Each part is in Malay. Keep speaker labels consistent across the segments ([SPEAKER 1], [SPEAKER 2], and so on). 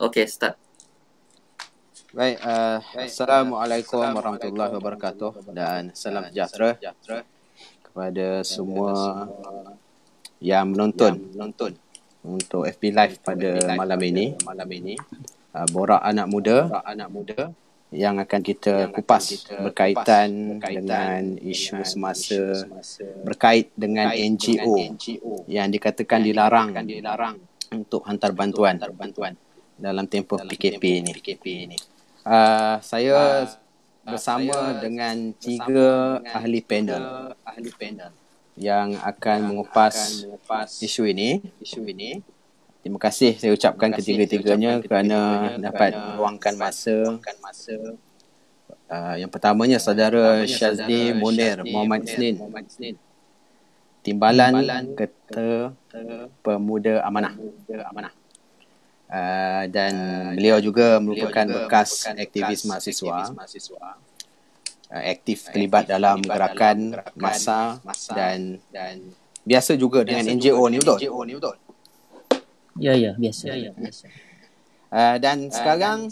[SPEAKER 1] Okay, start.
[SPEAKER 2] Baik, Assalamualaikum warahmatullahi wabarakatuh dan salam sejahtera kepada semua yang menonton untuk FB Live pada malam ini. Borak anak muda yang akan kita kupas berkaitan dengan isu semasa berkait dengan NGO yang dikatakan dilarang untuk hantar bantuan dalam tempoh PKP ini. Saya bersama dengan 3 ahli panel yang akan mengupas isu ini. Terima kasih saya ucapkan ketiga-tiganya kerana dapat meluangkan masa. Yang pertamanya saudara Syazli Munir Muhammad Isnin, Timbalan Ketua Pemuda Amanah. Dan beliau juga merupakan bekas aktivis mahasiswa, aktif terlibat dalam gerakan massa dan biasa juga dengan NGO ni, betul?
[SPEAKER 3] Ya, biasa.
[SPEAKER 2] Dan sekarang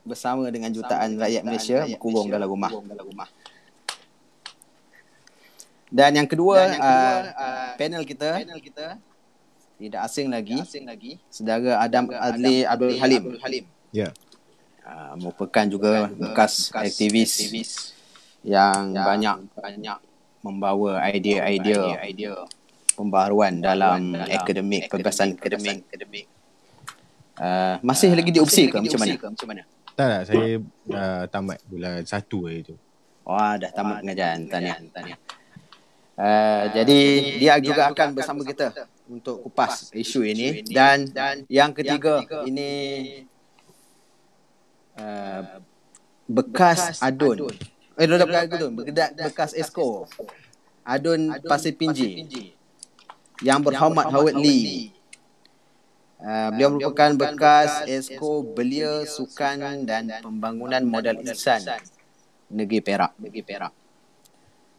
[SPEAKER 2] bersama dengan jutaan rakyat Malaysia berkurung dalam rumah. Dan yang kedua, panel kita tidak asing lagi, saudara Adam Adli Abdul Halim.
[SPEAKER 4] Ya.
[SPEAKER 2] Merupakan juga bekas aktivis yang banyak membawa idea-idea pembaharuan dalam akademik, perbebasan akademik. Masih lagi diopsi ke macam mana?
[SPEAKER 4] Tak, saya dah tamat bulan 1 hari tu.
[SPEAKER 2] Wah, dah tamat pengajian. Tahniah. Jadi dia juga akan bersama kita untuk kupas isu ini. Dan yang ketiga ini bekas adun. Bekas esko adun Pasir Pinji yang berhormat Howard Lee. Beliau merupakan bekas esko Belia Sukan dan Pembangunan Modal Insan Negeri Perak.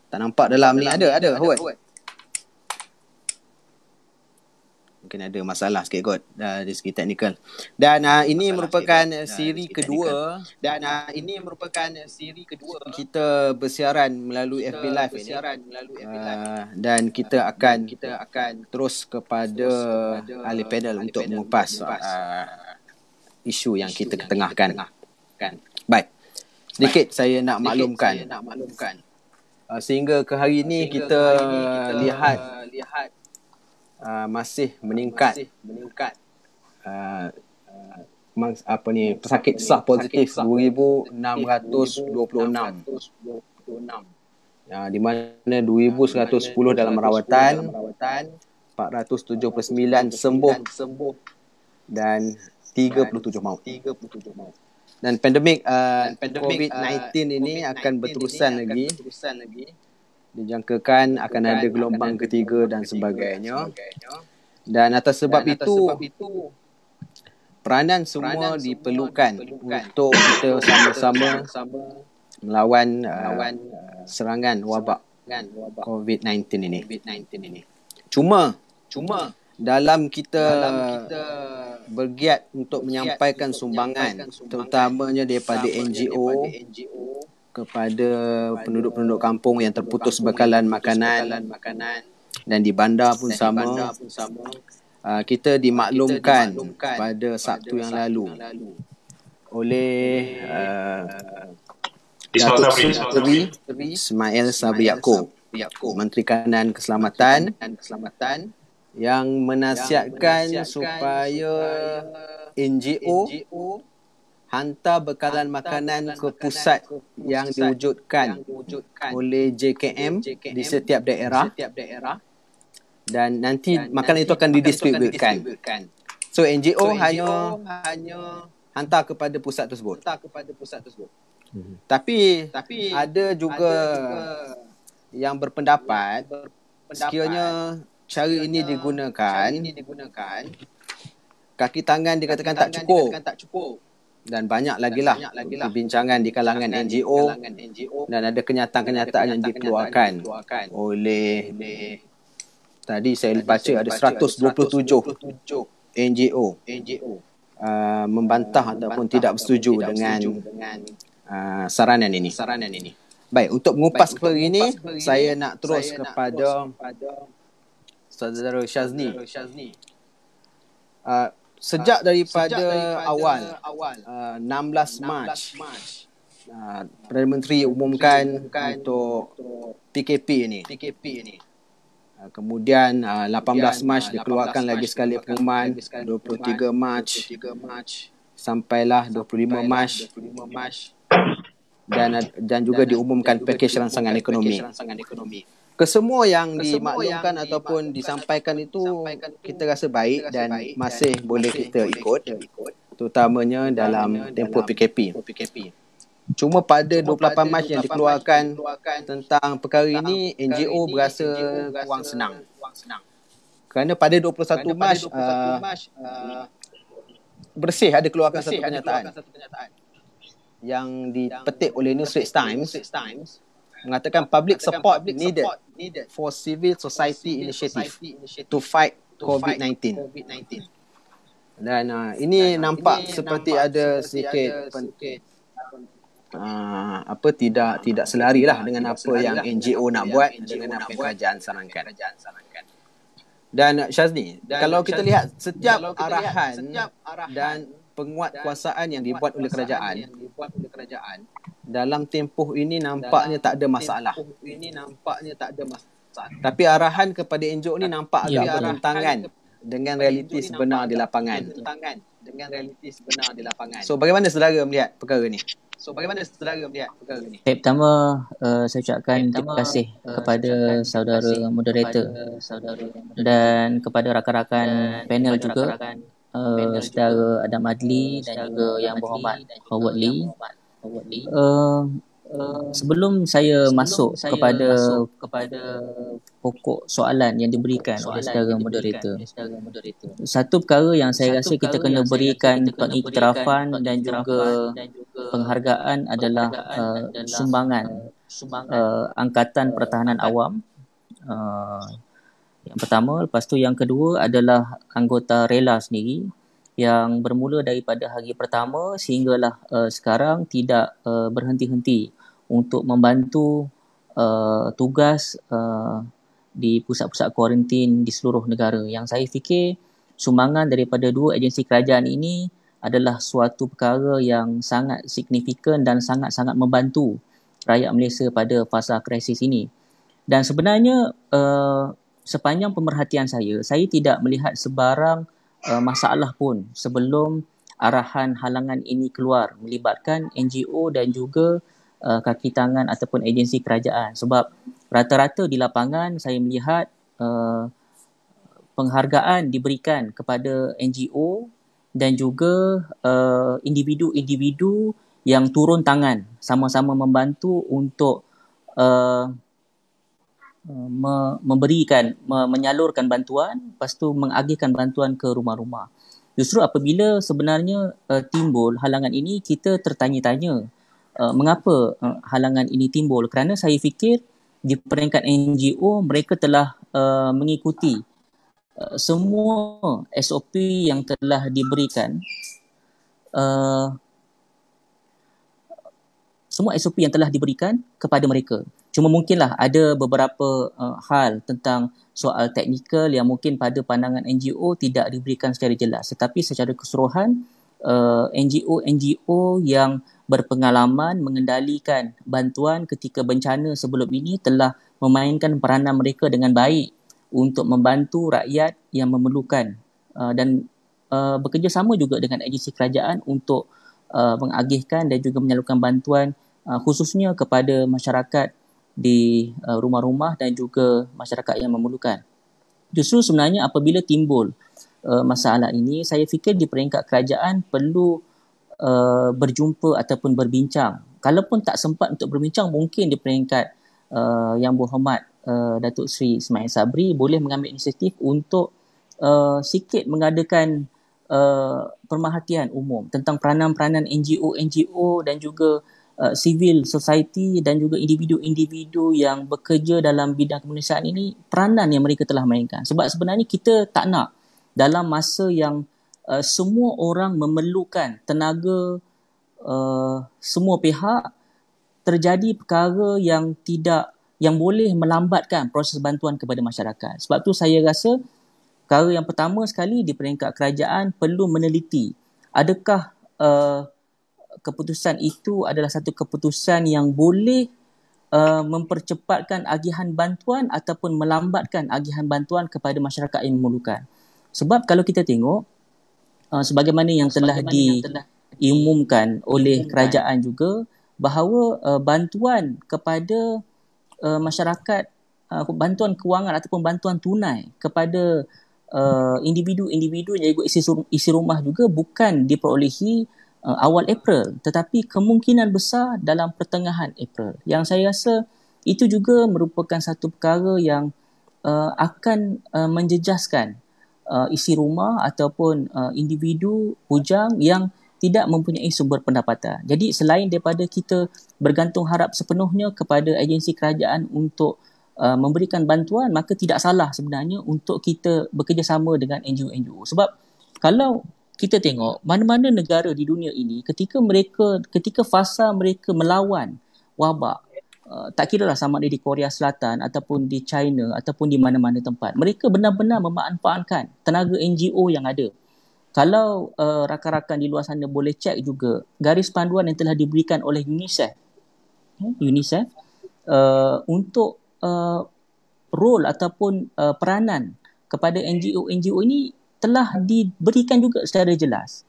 [SPEAKER 2] Tak nampak dalam ni ada Howard. Mungkin ada masalah sikit kot dari segi teknikal. Dan ini merupakan siri kedua kita bersiaran melalui FB Live ini. Dan kita akan terus kepada ahli panel untuk mengupas isu yang kita ketengahkan. Baik. Sedikit saya nak maklumkan. Sehingga ke hari ini kita lihat masih meningkat pesakit sah positif 2,626, di mana 2,110 dalam rawatan, 479 sembuh dan 37 maut. Dan pandemik COVID-19 ini akan berterusan lagi. Dijangkakan akan ada gelombang ketiga dan sebagainya. Dan atas sebab itu peranan semua diperlukan untuk kita sama-sama melawan serangan wabak COVID-19 ini. Cuma dalam kita bergiat untuk menyampaikan sumbangan, terutamanya daripada NGO kepada penduduk-penduduk kampung yang terputus bekalan makanan, dan di bandar pun sama. Kita dimaklumkan pada Sabtu yang lalu oleh Datuk Seri Ismail Sabri Yaakob, Menteri Kanan Keselamatan, yang menasihatkan supaya NGO hantar bekalan makanan ke pusat yang diwujudkan oleh JKM di setiap daerah, dan nanti makanan itu akan didistribusikan. So NGO hanya hantar kepada pusat tersebut. Tapi ada juga yang berpendapat sekiranya cara ini digunakan, kaki tangan dikatakan tak cukup. Dan banyak lagi lah perbincangan di kalangan NGO, dan ada kenyataan-kenyataan yang dikeluarkan oleh, tadi saya baca ada 127 NGO membantah ataupun tidak bersetuju dengan saranan ini. Baik, untuk mengupas perkara ini, saya nak terus kepada Saudara Syazni. Sejak daripada awal 16 Mac Perdana Menteri umumkan untuk PKP ini. Kemudian 18 Mac dikeluarkan lagi sekali pengumuman, 23 Mac sampailah 25 Mac dan juga diumumkan pakej rangsangan ekonomi. Kesemua yang dimaklumkan ataupun disampaikan itu kita rasa baik dan masih boleh kita ikut, terutamanya dalam tempoh PKP. Cuma pada 28 Mac yang dikeluarkan tentang perkara ini, NGO berasa kurang senang. Kerana pada 21 Mac bersih ada keluarkan satu kenyataan yang dipetik oleh New Straits Times mengatakan public support needed for civil society initiative to fight COVID-19. Dan ini nampak seperti ada sedikit tidak selari lah dengan apa yang NGO nak buat dengan apa yang kerajaan sarankan. Dan Syazni, kalau kita lihat setiap arahan dan penguatkuasaan yang dibuat oleh kerajaan dalam tempoh ini nampaknya tak ada masalah. Tapi arahan kepada NGO ni nampak agak bertentangan dengan realiti sebenar di lapangan. So bagaimana saudara melihat perkara ni?
[SPEAKER 3] Pertama, saya ucapkan terima kasih kepada saudara moderator dan kepada rakan-rakan panel juga, saudara Adam Adli dan juga Yang Berhormat Howard Lee. Sebelum saya masuk kepada pokok soalan yang diberikan oleh saudara moderator, satu perkara yang saya rasa kita kena berikan pengiktirafan dan juga penghargaan adalah sumbangan Angkatan Pertahanan Awam. Yang pertama, lepas tu yang kedua adalah anggota rela sendiri yang bermula daripada hari pertama sehinggalah sekarang tidak berhenti-henti untuk membantu tugas di pusat-pusat kuarantin di seluruh negara. Yang saya fikir sumbangan daripada dua agensi kerajaan ini adalah suatu perkara yang sangat signifikan dan sangat-sangat membantu rakyat Malaysia pada fasa krisis ini. Dan sebenarnya sepanjang pemerhatian saya tidak melihat sebarang masalah pun sebelum arahan halangan ini keluar melibatkan NGO dan juga kaki tangan ataupun agensi kerajaan. Sebab rata-rata di lapangan saya melihat penghargaan diberikan kepada NGO dan juga individu-individu yang turun tangan sama-sama membantu untuk menyalurkan bantuan, lepas tu mengagihkan bantuan ke rumah-rumah. Justru apabila sebenarnya timbul halangan ini, kita tertanya-tanya mengapa halangan ini timbul. Kerana saya fikir di peringkat NGO mereka telah mengikuti semua SOP yang telah diberikan, kepada mereka. Cuma mungkinlah ada beberapa hal tentang soal teknikal yang mungkin pada pandangan NGO tidak diberikan secara jelas. Tetapi secara keseluruhan, NGO yang berpengalaman mengendalikan bantuan ketika bencana sebelum ini telah memainkan peranan mereka dengan baik untuk membantu rakyat yang memerlukan dan bekerjasama juga dengan agensi kerajaan untuk mengagihkan dan juga menyalurkan bantuan khususnya kepada masyarakat di rumah-rumah dan juga masyarakat yang memerlukan. Justru sebenarnya apabila timbul masalah ini, saya fikir di peringkat kerajaan perlu berjumpa ataupun berbincang. Kalaupun tak sempat untuk berbincang, mungkin di peringkat Yang Berhormat Datuk Seri Ismail Sabri boleh mengambil inisiatif untuk sikit mengadakan pemerhatian umum tentang peranan-peranan NGO dan juga civil society dan juga individu-individu yang bekerja dalam bidang kemanusiaan ini, peranan yang mereka telah mainkan. Sebab sebenarnya kita tak nak dalam masa yang semua orang memerlukan tenaga semua pihak, terjadi perkara yang boleh melambatkan proses bantuan kepada masyarakat. Sebab tu saya rasa perkara yang pertama sekali di peringkat kerajaan perlu meneliti adakah keputusan itu adalah satu keputusan yang boleh mempercepatkan agihan bantuan ataupun melambatkan agihan bantuan kepada masyarakat yang memerlukan. Sebab kalau kita tengok sebagaimana yang telah diumumkan oleh kerajaan juga, bahawa bantuan kepada masyarakat, bantuan kewangan ataupun bantuan tunai kepada individu-individu yang ikut isi rumah juga bukan diperolehi awal April, tetapi kemungkinan besar dalam pertengahan April. Yang saya rasa itu juga merupakan satu perkara yang akan menjejaskan isi rumah ataupun individu bujang yang tidak mempunyai sumber pendapatan. Jadi selain daripada kita bergantung harap sepenuhnya kepada agensi kerajaan untuk memberikan bantuan, maka tidak salah sebenarnya untuk kita bekerjasama dengan NGO-NGO. Sebab kalau kita tengok mana-mana negara di dunia ini ketika fasa mereka melawan wabak, tak kira lah sama ada di Korea Selatan ataupun di China ataupun di mana-mana tempat, mereka benar-benar memanfaatkan tenaga NGO yang ada. Kalau rakan-rakan di luar sana boleh cek juga garis panduan yang telah diberikan oleh UNICEF untuk role ataupun peranan kepada NGO ini telah diberikan juga secara jelas.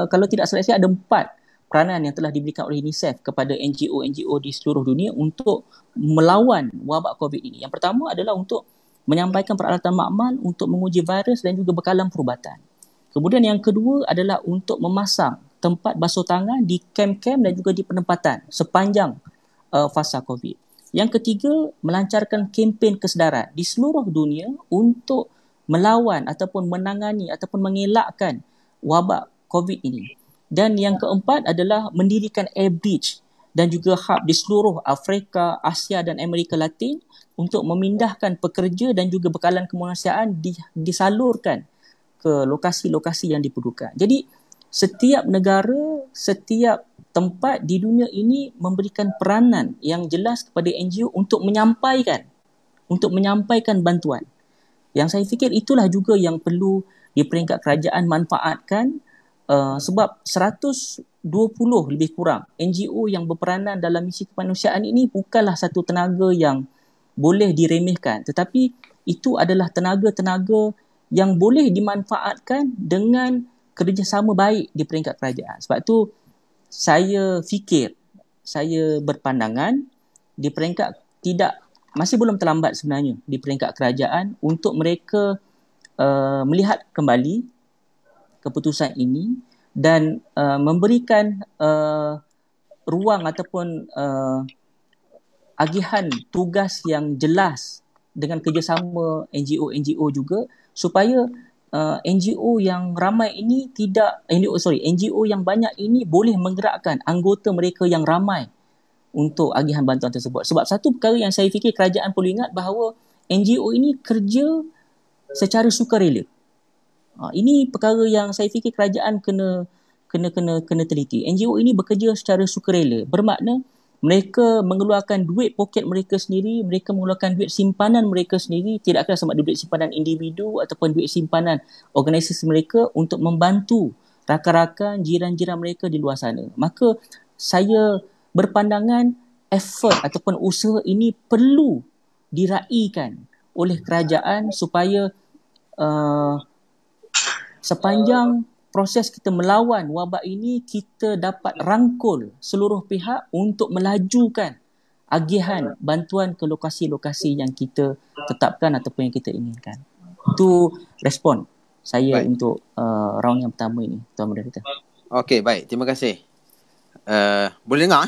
[SPEAKER 3] Kalau tidak salah saya ada 4 peranan yang telah diberikan oleh UNICEF kepada NGO di seluruh dunia untuk melawan wabak COVID ini. Yang pertama adalah untuk menyampaikan peralatan makmal untuk menguji virus dan juga bekalan perubatan. Kemudian yang kedua adalah untuk memasang tempat basuh tangan di kem-kem dan juga di penempatan sepanjang fasa COVID. Yang ketiga, melancarkan kempen kesedaran di seluruh dunia untuk melawan ataupun menangani ataupun mengelakkan wabak COVID ini. Dan yang keempat adalah mendirikan air bridge dan juga hub di seluruh Afrika, Asia dan Amerika Latin untuk memindahkan pekerja dan juga bekalan kemanusiaan disalurkan ke lokasi-lokasi yang diperlukan. Jadi setiap negara, setiap tempat di dunia ini memberikan peranan yang jelas kepada NGO untuk menyampaikan bantuan. Yang saya fikir itulah juga yang perlu di peringkat kerajaan manfaatkan, sebab 120 lebih kurang NGO yang berperanan dalam misi kemanusiaan ini bukanlah satu tenaga yang boleh diremehkan, tetapi itu adalah tenaga-tenaga yang boleh dimanfaatkan dengan kerjasama baik di peringkat kerajaan. Sebab tu saya berpandangan di peringkat masih belum terlambat sebenarnya di peringkat kerajaan untuk mereka melihat kembali keputusan ini dan memberikan ruang ataupun agihan tugas yang jelas dengan kerjasama NGO juga, supaya NGO yang ramai ini NGO yang banyak ini boleh menggerakkan anggota mereka yang ramai untuk agihan bantuan tersebut. Sebab satu perkara yang saya fikir kerajaan perlu ingat bahawa NGO ini kerja secara sukarela. Ini perkara yang saya fikir kerajaan kena teliti. NGO ini bekerja secara sukarela, bermakna mereka mengeluarkan duit poket mereka sendiri, mereka mengeluarkan duit simpanan mereka sendiri, tidak kira sama ada duit simpanan individu ataupun duit simpanan organisasi mereka untuk membantu rakan-rakan, jiran-jiran mereka di luar sana. Maka saya berpandangan effort ataupun usaha ini perlu diraihkan oleh kerajaan supaya sepanjang proses kita melawan wabak ini, kita dapat rangkul seluruh pihak untuk melajukan agihan bantuan ke lokasi-lokasi yang kita tetapkan ataupun yang kita inginkan. Itu respon saya untuk round yang pertama ini, Tuan Moderator.
[SPEAKER 2] Okey, baik. Terima kasih. Boleh dengar?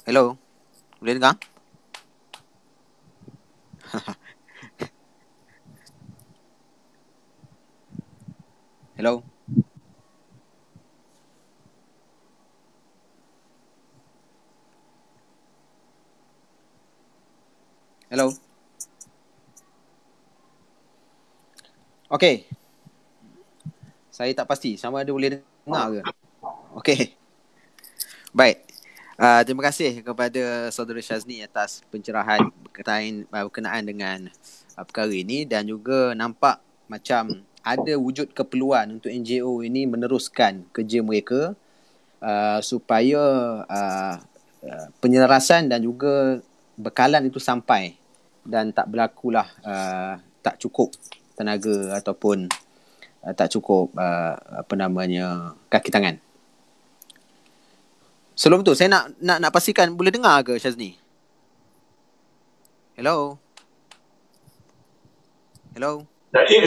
[SPEAKER 2] Hello? Boleh dengar? Hello? Hello? Okey. Saya tak pasti sama ada boleh dengar ke. Okey. Baik. Terima kasih kepada Saudara Syazni atas pencerahan berkenaan dengan perkara ini, dan juga nampak macam ada wujud keperluan untuk NGO ini meneruskan kerja mereka supaya penyelarasan dan juga bekalan itu sampai dan tak berlakulah tak cukup tenaga ataupun tak cukup kaki tangan. Sebelum tu saya nak pastikan boleh dengar ke Syazni? Hello.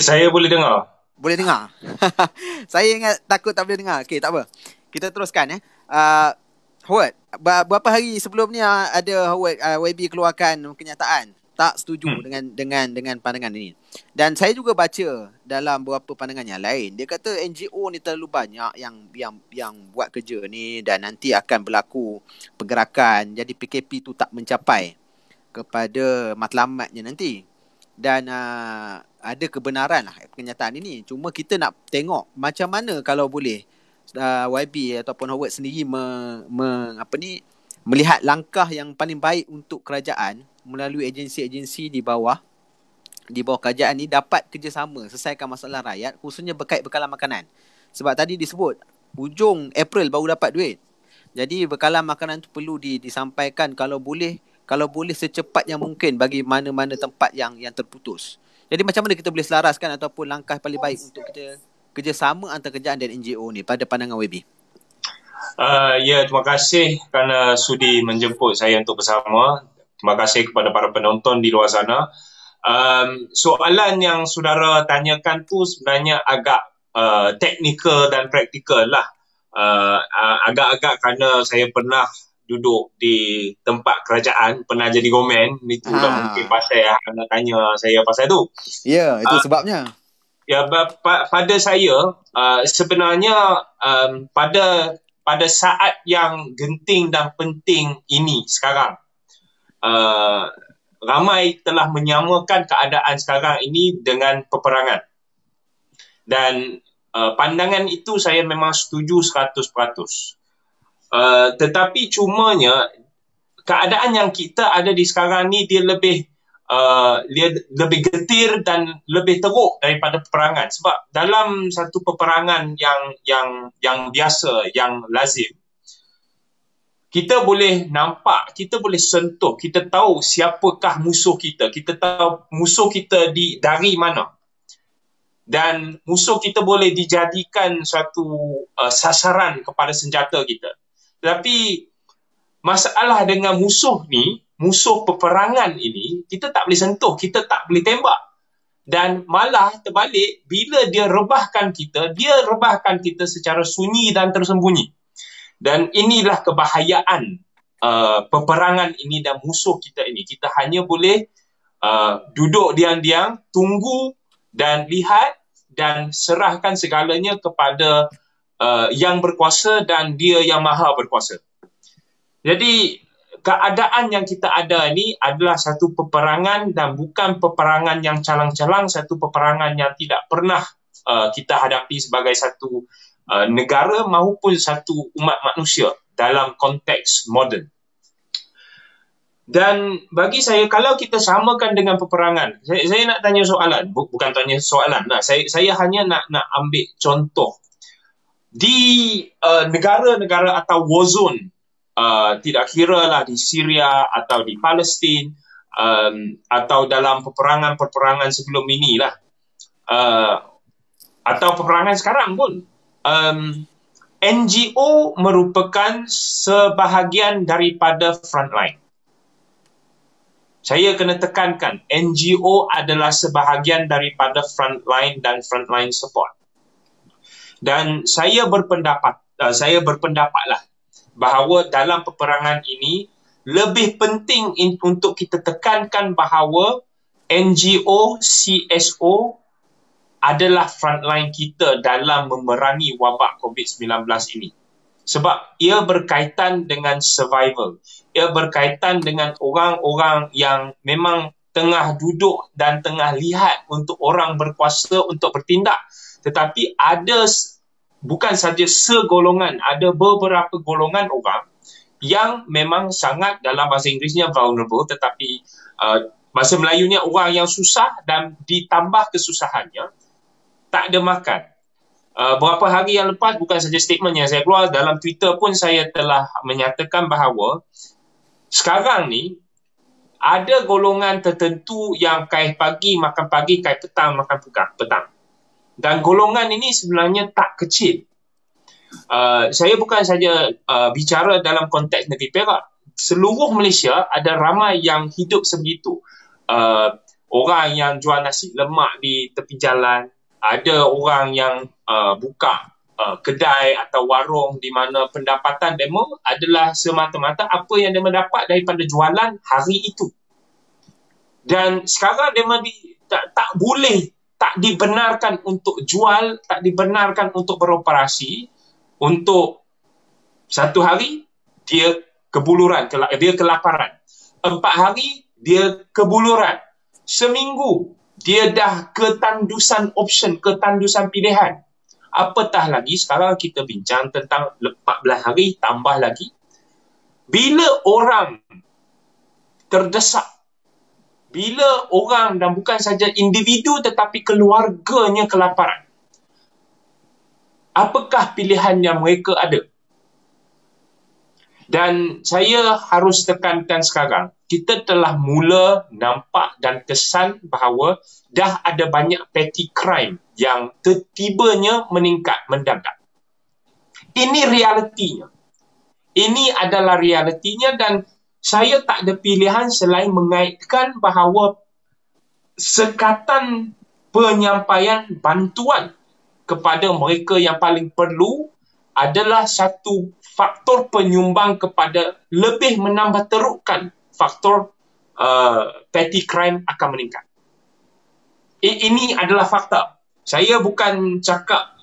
[SPEAKER 1] Saya boleh dengar.
[SPEAKER 2] Boleh dengar. Saya ingat takut tak boleh dengar. Okey, tak apa. Kita teruskan Howard, berapa hari sebelum ni ada Howard YB keluarkan kenyataan tak setuju dengan pandangan ini. Dan saya juga baca dalam beberapa pandangan yang lain. Dia kata NGO ni terlalu banyak yang buat kerja ni dan nanti akan berlaku pergerakan. Jadi PKP tu tak mencapai kepada matlamatnya nanti. Dan ada kebenaran lah kenyataan ini. Cuma kita nak tengok macam mana kalau boleh YB ataupun Howard sendiri melihat langkah yang paling baik untuk kerajaan melalui agensi-agensi di bawah kerajaan ni dapat kerjasama selesaikan masalah rakyat, khususnya berkait bekalan makanan. Sebab tadi disebut hujung April baru dapat duit. Jadi bekalan makanan tu perlu disampaikan kalau boleh secepat yang mungkin bagi mana-mana tempat yang terputus. Jadi macam mana kita boleh selaraskan ataupun langkah paling baik untuk kita kerjasama antara kerajaan dan NGO ni pada pandangan YB?
[SPEAKER 1] Terima kasih kerana sudi menjemput saya untuk bersama. Terima kasih kepada para penonton di luar sana. Soalan yang saudara tanyakan tu sebenarnya agak teknikal dan praktikal lah. Agak-agak kerana saya pernah duduk di tempat kerajaan, pernah jadi komen. Itu mungkin pasal anda tanya saya pasal tu.
[SPEAKER 2] Ya, itu sebabnya.
[SPEAKER 1] Ya, pada saya sebenarnya pada saat yang genting dan penting ini sekarang, ramai telah menyamakan keadaan sekarang ini dengan peperangan. Dan pandangan itu saya memang setuju 100%. Tetapi cumanya keadaan yang kita ada di sekarang ni dia lebih getir dan lebih teruk daripada peperangan. Sebab dalam satu peperangan yang biasa, yang lazim, kita boleh nampak, kita boleh sentuh, kita tahu siapakah musuh kita. Kita tahu musuh kita dari mana. Dan musuh kita boleh dijadikan suatu sasaran kepada senjata kita. Tapi masalah dengan musuh ni, musuh peperangan ini, kita tak boleh sentuh, kita tak boleh tembak. Dan malah terbalik, bila dia rebahkan kita secara sunyi dan tersembunyi. Dan inilah kebahayaan peperangan ini dan musuh kita ini. Kita hanya boleh duduk diam-diam, tunggu dan lihat dan serahkan segalanya kepada yang berkuasa dan dia yang maha berkuasa. Jadi keadaan yang kita ada ini adalah satu peperangan dan bukan peperangan yang calang-calang, satu peperangan yang tidak pernah kita hadapi sebagai satu negara maupun satu umat manusia dalam konteks moden. Dan bagi saya, kalau kita samakan dengan peperangan, saya nak tanya soalan, bukan tanya soalan. Saya hanya nak ambil contoh. Di negara-negara atau war zone, tidak kira lah di Syria atau di Palestin, atau dalam peperangan sebelum inilah, atau peperangan sekarang pun, NGO merupakan sebahagian daripada frontline. Saya kena tekankan, NGO adalah sebahagian daripada frontline dan frontline support. Dan saya berpendapatlah bahawa dalam peperangan ini lebih penting untuk kita tekankan bahawa NGO, CSO adalah frontline kita dalam memerangi wabak COVID-19 ini. Sebab ia berkaitan dengan survival. Ia berkaitan dengan orang-orang yang memang tengah duduk dan tengah lihat untuk orang berkuasa untuk bertindak. Tetapi ada, bukan saja segolongan, ada beberapa golongan orang yang memang sangat, dalam bahasa Inggerisnya vulnerable, tetapi bahasa Melayunya orang yang susah, dan ditambah kesusahannya tak ada makan. Beberapa hari yang lepas, bukan saja statement yang saya keluar, dalam Twitter pun saya telah menyatakan bahawa sekarang ni ada golongan tertentu yang kai pagi makan pagi, kai petang makan petang. Dan golongan ini sebenarnya tak kecil. Saya bukan saja bicara dalam konteks negeri Perak. Seluruh Malaysia ada ramai yang hidup sebegitu. Orang yang jual nasi lemak di tepi jalan, ada orang yang buka kedai atau warung di mana pendapatan demo adalah semata-mata apa yang dia mendapat daripada jualan hari itu. Dan sekarang dia tak boleh, tak dibenarkan untuk jual, tak dibenarkan untuk beroperasi. Untuk satu hari, dia kebuluran, dia kelaparan. 4 hari, dia kebuluran. Seminggu, dia dah ketandusan option, ketandusan pilihan. Apatah lagi, sekarang kita bincang tentang 14 hari, tambah lagi. Bila orang terdesak, bila orang, dan bukan saja individu tetapi keluarganya kelaparan, apakah pilihan yang mereka ada? Dan saya harus tekankan sekarang, kita telah mula nampak dan kesan bahawa dah ada banyak petty crime yang tertibanya meningkat, mendadak. Ini realitinya. Ini adalah realitinya, dan saya tak ada pilihan selain mengaitkan bahawa sekatan penyampaian bantuan kepada mereka yang paling perlu adalah satu faktor penyumbang kepada lebih menambah terukkan faktor petty crime akan meningkat. Ini adalah fakta. Saya bukan cakap,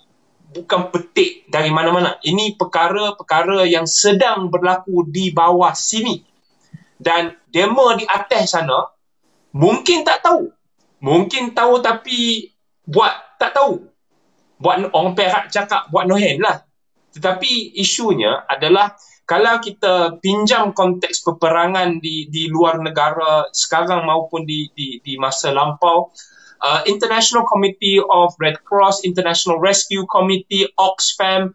[SPEAKER 1] bukan petik dari mana-mana. Ini perkara-perkara yang sedang berlaku di bawah sini. Dan demo di atas sana mungkin tak tahu. Mungkin tahu tapi buat tak tahu. Buat orang Perak cakap buat no hand lah. Tetapi isunya adalah kalau kita pinjam konteks peperangan di luar negara sekarang maupun di masa lampau, International Committee of Red Cross, International Rescue Committee, Oxfam,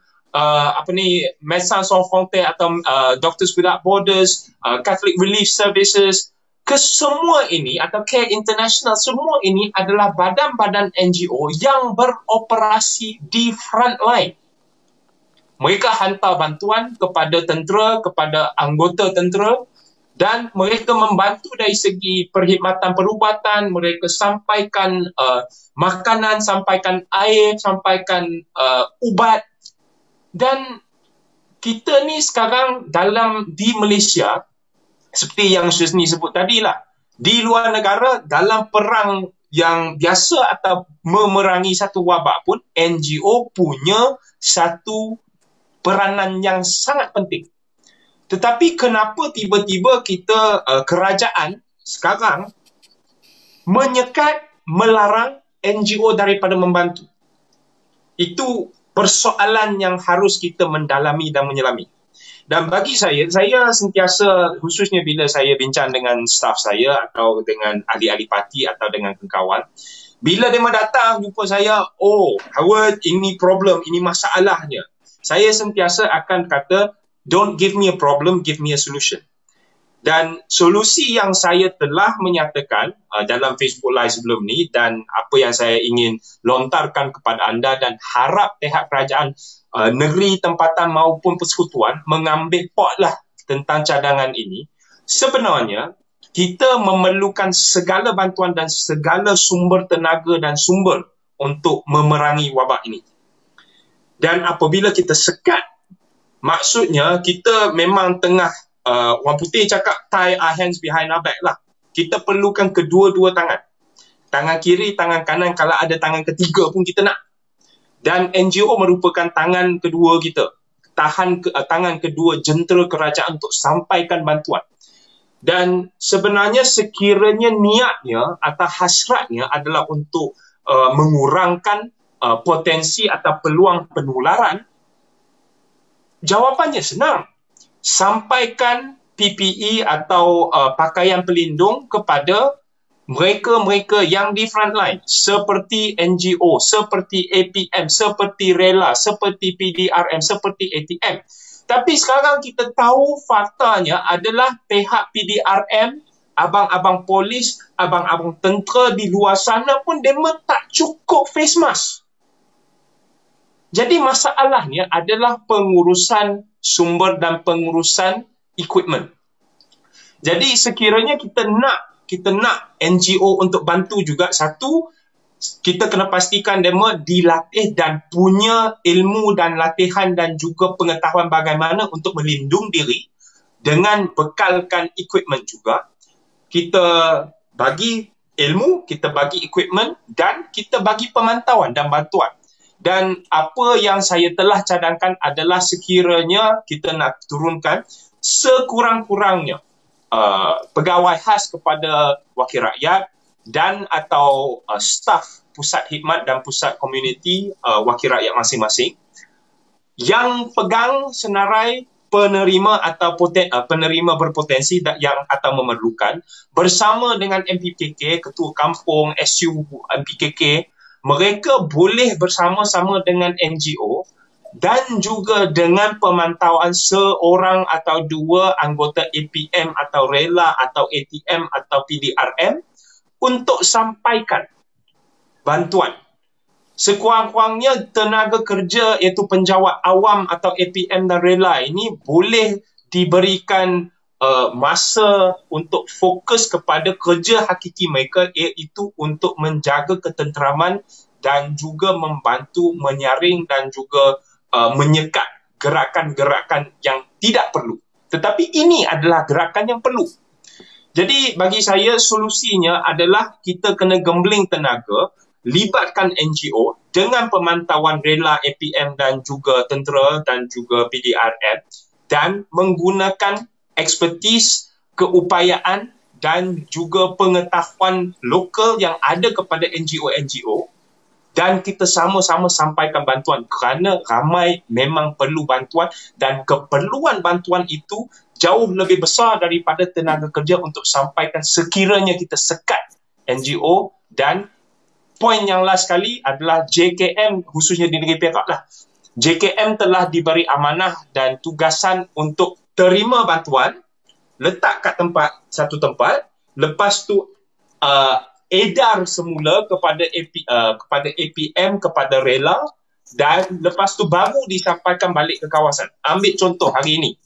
[SPEAKER 1] Médecins Sans Frontières atau Doctors Without Borders, Catholic Relief Services, kesemua ini atau Care International, semua ini adalah badan-badan NGO yang beroperasi di front line. Mereka hantar bantuan kepada tentera, kepada anggota tentera, dan mereka membantu dari segi perkhidmatan perubatan, mereka sampaikan makanan, sampaikan air, sampaikan ubat. Dan kita ni sekarang di Malaysia, seperti yang Syusni sebut tadi lah, di luar negara dalam perang yang biasa atau memerangi satu wabak pun, NGO punya satu peranan yang sangat penting. Tetapi kenapa tiba-tiba kita kerajaan sekarang menyekat, melarang NGO daripada membantu? Itu persoalan yang harus kita mendalami dan menyelami. Dan bagi saya sentiasa, khususnya bila saya bincang dengan staf saya atau dengan ahli-ahli parti atau dengan kawan, bila dia datang jumpa saya, oh Howard, ini problem, ini masalahnya, saya sentiasa akan kata, don't give me a problem, give me a solution. Dan solusi yang saya telah menyatakan dalam Facebook Live sebelum ni, dan apa yang saya ingin lontarkan kepada anda dan harap pihak kerajaan negeri, tempatan maupun persekutuan mengambil pot lah tentang cadangan ini. Sebenarnya, kita memerlukan segala bantuan dan segala sumber tenaga dan sumber untuk memerangi wabak ini. Dan apabila kita sekat, maksudnya kita memang tengah, orang putih cakap tie our hands behind our back lah. Kita perlukan kedua-dua tangan. Tangan kiri, tangan kanan, kalau ada tangan ketiga pun kita nak. Dan NGO merupakan tangan kedua kita. Tangan kedua jentera kerajaan untuk sampaikan bantuan. Dan sebenarnya sekiranya niatnya atau hasratnya adalah untuk mengurangkan potensi atau peluang penularan, jawapannya senang. Sampaikan PPE atau pakaian pelindung kepada mereka-mereka yang di front line, seperti NGO, seperti APM, seperti Rela, seperti PDRM, seperti ATM. Tapi sekarang kita tahu faktanya adalah pihak PDRM, abang-abang polis, abang-abang tentera di luar sana pun mereka tak cukup face mask. Jadi masalahnya adalah pengurusan sumber dan pengurusan equipment. Jadi sekiranya kita nak NGO untuk bantu juga, satu, kita kena pastikan mereka dilatih dan punya ilmu dan latihan dan juga pengetahuan bagaimana untuk melindungi diri dengan bekalkan equipment juga. Kita bagi ilmu, kita bagi equipment dan kita bagi pemantauan dan bantuan. Dan apa yang saya telah cadangkan adalah sekiranya kita nak turunkan sekurang-kurangnya pegawai khas kepada wakil rakyat dan atau staf pusat khidmat dan pusat komuniti wakil rakyat masing-masing yang pegang senarai penerima atau penerima berpotensi yang atau memerlukan, bersama dengan MPKK, ketua kampung, SU MPKK, mereka boleh bersama-sama dengan NGO dan juga dengan pemantauan seorang atau dua anggota APM atau Rela atau ATM atau PDRM untuk sampaikan bantuan. Sekurang-kurangnya tenaga kerja iaitu penjawat awam atau APM dan Rela ini boleh diberikan masa untuk fokus kepada kerja hakiki mereka, iaitu untuk menjaga ketenteraman dan juga membantu menyaring dan juga menyekat gerakan-gerakan yang tidak perlu. Tetapi ini adalah gerakan yang perlu. Jadi bagi saya solusinya adalah kita kena gembling tenaga, libatkan NGO dengan pemantauan Rela, APM dan juga tentera dan juga PDRM dan menggunakan ekspertis, keupayaan dan juga pengetahuan lokal yang ada kepada NGO-NGO, dan kita sama-sama sampaikan bantuan kerana ramai memang perlu bantuan dan keperluan bantuan itu jauh lebih besar daripada tenaga kerja untuk sampaikan sekiranya kita sekat NGO. Dan poin yang last sekali adalah JKM, khususnya di negeri Perak lah. JKM telah diberi amanah dan tugasan untuk terima bantuan, letak kat satu tempat, lepas tu edar semula kepada APM, kepada Rela, dan lepas tu baru disampaikan balik ke kawasan. Ambil contoh hari ini.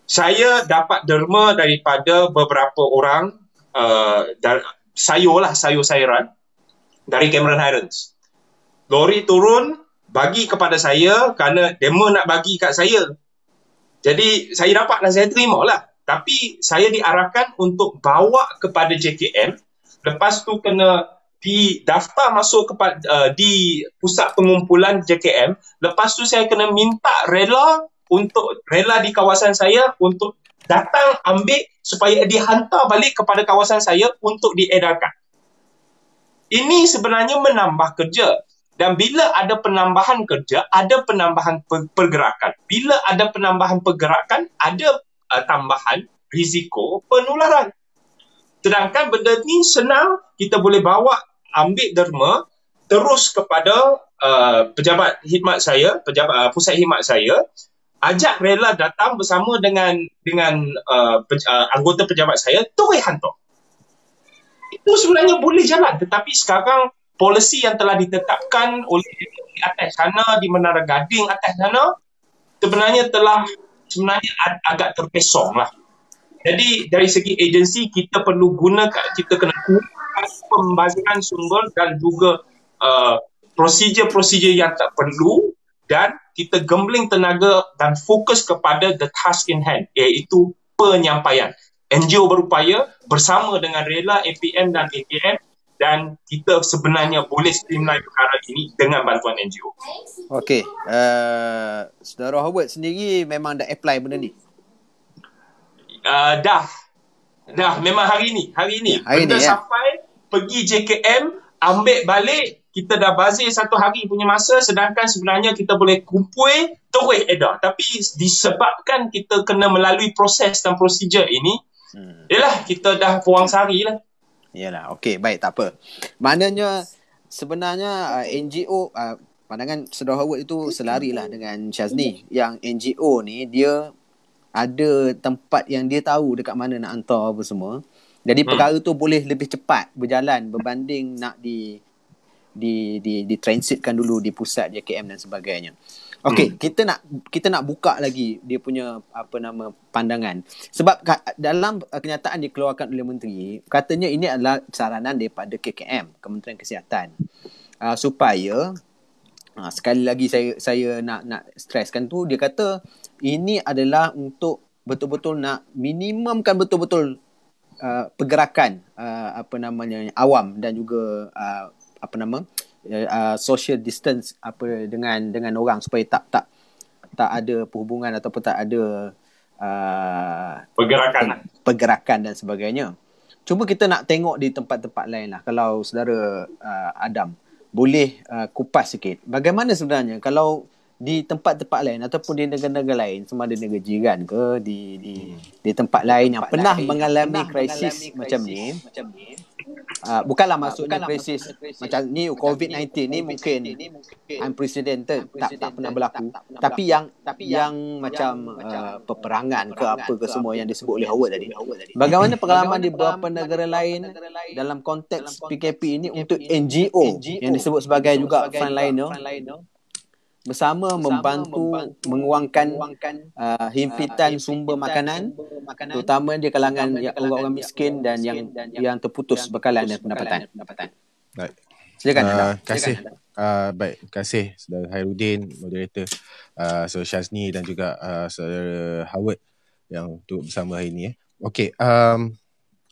[SPEAKER 1] Saya dapat derma daripada beberapa orang sayur-sayuran dari Cameron Highlands. Lori turun, bagi kepada saya kerana demo nak bagi kat saya. Jadi saya dapat dan saya terima lah. Tapi saya diarahkan untuk bawa kepada JKM. Lepas tu kena didaftar masuk kepada di pusat pengumpulan JKM. Lepas tu saya kena minta Rela di kawasan saya untuk datang ambil supaya dihantar balik kepada kawasan saya untuk diedarkan. Ini sebenarnya menambah kerja. Dan bila ada penambahan kerja, ada penambahan pergerakan. Bila ada penambahan pergerakan, ada tambahan risiko penularan. Sedangkan benda ni senang, kita boleh bawa, ambil derma, terus kepada pejabat khidmat saya, pusat khidmat saya, ajak Rela datang bersama dengan anggota pejabat saya, terus hantar. Itu sebenarnya boleh jalan, tetapi sekarang polisi yang telah ditetapkan oleh di atas sana, di Menara Gading atas sana, sebenarnya agak terpesong lah. Jadi dari segi agensi kita perlu kita kena gunakan pembaziran sumber dan juga prosedur-prosedur yang tak perlu, dan kita gembling tenaga dan fokus kepada the task in hand, iaitu penyampaian. NGO berupaya bersama dengan Rela, APM dan ATM, dan kita sebenarnya boleh streamline perkara ini dengan bantuan NGO.
[SPEAKER 2] Okey, Saudara Howard sendiri memang dah apply benda ni?
[SPEAKER 1] Dah. Dah memang hari ni.
[SPEAKER 2] Hari
[SPEAKER 1] Benda
[SPEAKER 2] ni, ya.
[SPEAKER 1] sampai pergi JKM, ambil balik, kita dah bazir 1 hari punya masa, sedangkan sebenarnya kita boleh kumpul terus edar. Tapi disebabkan kita kena melalui proses dan prosedur ini, yalah kita dah puang sehari lah.
[SPEAKER 2] Yalah, okey, baik, tak apa. Maknanya sebenarnya NGO, pandangan Saudara Howard itu selarilah dengan Syazni. Yang NGO ni dia ada tempat yang dia tahu dekat mana nak hantar apa semua. Jadi perkara tu boleh lebih cepat berjalan berbanding nak di transitkan dulu di pusat JKM dan sebagainya. Okey, kita nak buka lagi dia punya pandangan. Sebab dalam kenyataan dikeluarkan oleh menteri, katanya ini adalah saranan daripada KKM, Kementerian Kesihatan. Supaya sekali lagi saya nak stresskan tu, dia kata ini adalah untuk betul-betul nak minimumkan betul-betul pergerakan awam dan juga social distance dengan orang supaya tak ada perhubungan ataupun tak ada pergerakan dan sebagainya. Cuma kita nak tengok di tempat-tempat lain lah. Kalau saudara Adam boleh kupas sikit, bagaimana sebenarnya kalau di tempat-tempat lain ataupun di negara-negara lain, sama ada negara jiran ke di tempat lain yang pernah mengalami krisis macam ni. Bukanlah maksudnya krisis macam ni COVID-19 ni mungkin unprecedented, tak pernah berlaku, tapi yang macam peperangan ke apa ke semua yang disebut oleh Howard tadi. Bagaimana pengalaman di beberapa negara lain dalam konteks PKP ini untuk NGO yang disebut sebagai juga frontliner bersama membantu menguangkan himpitan sumber makanan, terutama di kalangan orang-orang miskin dan yang terputus bekalan dan pendapatan.
[SPEAKER 4] Baik.
[SPEAKER 2] Silakan.
[SPEAKER 4] Baik, terima kasih Saudara Hairudin, moderator, Saudara Syazni dan juga Saudara Howard yang untuk bersama hari ini. Okey,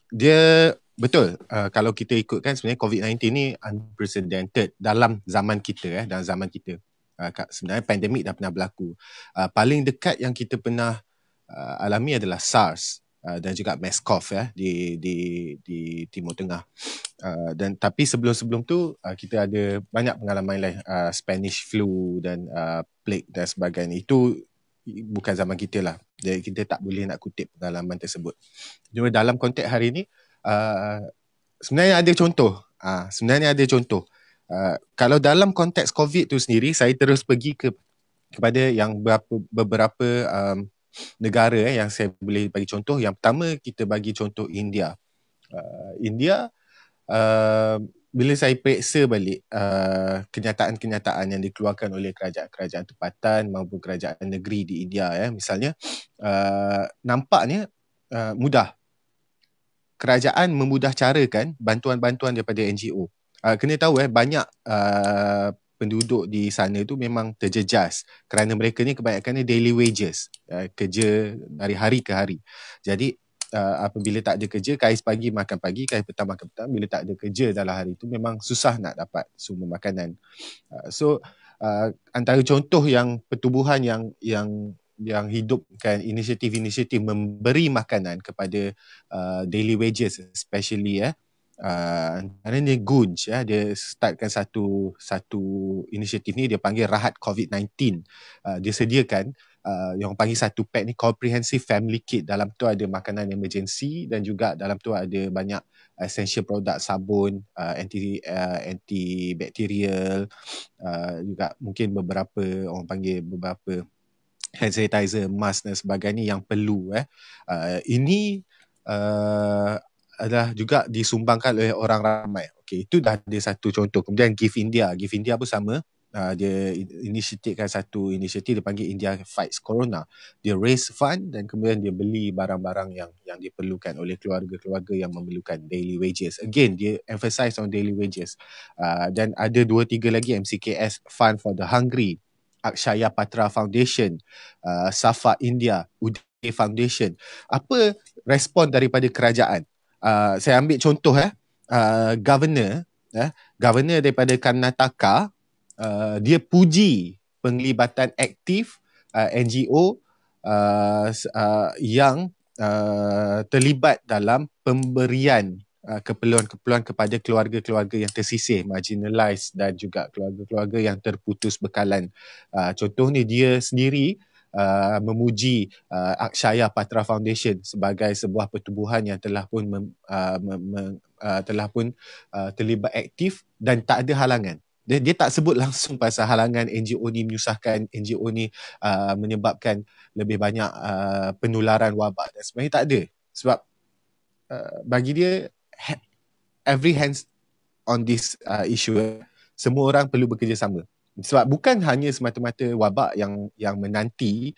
[SPEAKER 4] dia betul, kalau kita ikutkan sebenarnya COVID-19 ni unprecedented dalam zaman kita. Dalam zaman kita. Sebenarnya pandemik dah pernah berlaku. Paling dekat yang kita pernah alami adalah SARS dan juga MERS-CoV di Timur Tengah. Dan tapi sebelum tu kita ada banyak pengalaman lain, Spanish flu dan plague dan sebagainya. Itu bukan zaman kita lah. Jadi kita tak boleh nak kutip pengalaman tersebut. Cuma dalam konteks hari ini sebenarnya ada contoh. Kalau dalam konteks COVID tu sendiri, saya terus pergi kepada yang beberapa negara yang saya boleh bagi contoh. Yang pertama kita bagi contoh India. Bila saya periksa balik kenyataan-kenyataan yang dikeluarkan oleh kerajaan tempatan maupun kerajaan negeri di India, misalnya nampaknya mudah. Kerajaan memudah carakan bantuan-bantuan daripada NGO. Kena tahu banyak penduduk di sana tu memang terjejas kerana mereka ni kebanyakannya daily wages, kerja dari hari ke hari. Jadi apabila tak ada kerja, kais pagi makan pagi, kais petang makan petang. Bila tak ada kerja dalam hari tu memang susah nak dapat sumber makanan. Antara contoh yang pertubuhan yang hidupkan inisiatif-inisiatif memberi makanan kepada daily wages, especially antaranya Gunj, dia startkan satu inisiatif ni, dia panggil Rahat COVID-19. Dia sediakan yang panggil satu pack ni comprehensive family kit. Dalam tu ada makanan emergency dan juga dalam tu ada banyak essential product, sabun, antibacterial, juga mungkin beberapa orang panggil beberapa hand sanitizer, mask dan sebagainya yang perlu. Ini adalah juga disumbangkan oleh orang ramai. Okey, itu dah ada satu contoh. Kemudian Give India pun sama. Dia inisiatifkan satu inisiatif, dia panggil India Fights Corona. Dia raise fund dan kemudian dia beli barang-barang yang diperlukan oleh keluarga-keluarga yang memerlukan daily wages. Again, dia emphasize on daily wages. Dan ada 2-3 lagi, MCKS Fund for the Hungry, Akshaya Patra Foundation, Safa India, Uday Foundation. Apa respon daripada kerajaan? Saya ambil contoh governor daripada Karnataka, dia puji penglibatan aktif NGO yang terlibat dalam pemberian keperluan-keperluan kepada keluarga-keluarga yang tersisih, marginalised dan juga keluarga-keluarga yang terputus bekalan. Contohnya dia sendiri memuji Akshaya Patra Foundation sebagai sebuah pertubuhan yang telah pun terlibat aktif dan tak ada halangan. Dia tak sebut langsung pasal halangan NGO ni menyusahkan, NGO ni menyebabkan lebih banyak penularan wabak dan sebenarnya tak ada. Sebab bagi dia every hands on this issue, semua orang perlu bekerjasama. Sebab bukan hanya semata-mata wabak yang menanti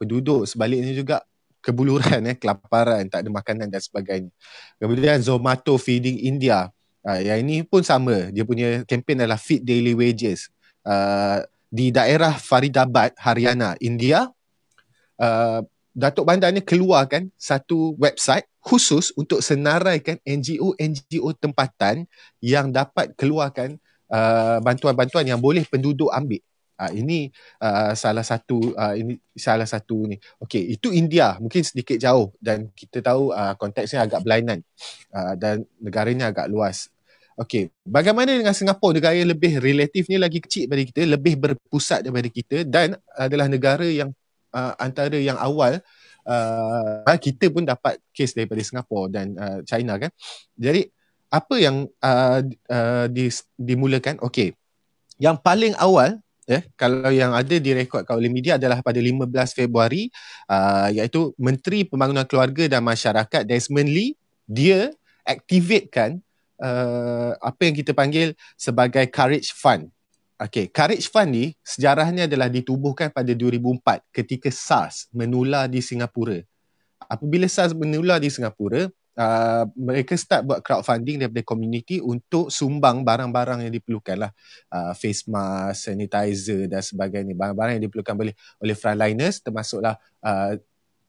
[SPEAKER 4] penduduk, sebaliknya juga kebuluran, kelaparan, tak ada makanan dan sebagainya. Kemudian Zomato Feeding India, yang ini pun sama, dia punya kempen adalah Feed Daily Wages. Di daerah Faridabad, Haryana, India, Datuk Bandar ni keluarkan satu website khusus untuk senaraikan NGO tempatan yang dapat keluarkan bantuan-bantuan yang boleh penduduk ambil. Ini salah satu ni. Okey, itu India, mungkin sedikit jauh dan kita tahu konteksnya agak berlainan dan negaranya agak luas. Okey, bagaimana dengan Singapura, negara yang lebih relatifnya lagi kecil daripada kita, lebih berpusat daripada kita dan adalah negara yang antara yang awal kita pun dapat kes daripada Singapura dan China kan. Jadi apa yang dimulakan? Okey, yang paling awal kalau yang ada direkodkan oleh media adalah pada 15 Februari iaitu Menteri Pembangunan Keluarga dan Masyarakat Desmond Lee, dia aktivekan apa yang kita panggil sebagai Courage Fund. Okey, Courage Fund ni sejarahnya adalah ditubuhkan pada 2004 ketika SARS menular di Singapura. Apabila SARS menular di Singapura, mereka start buat crowdfunding daripada community untuk sumbang barang-barang yang diperlukan lah. Face mask, sanitizer dan sebagainya. Barang-barang yang diperlukan oleh frontliners, termasuklah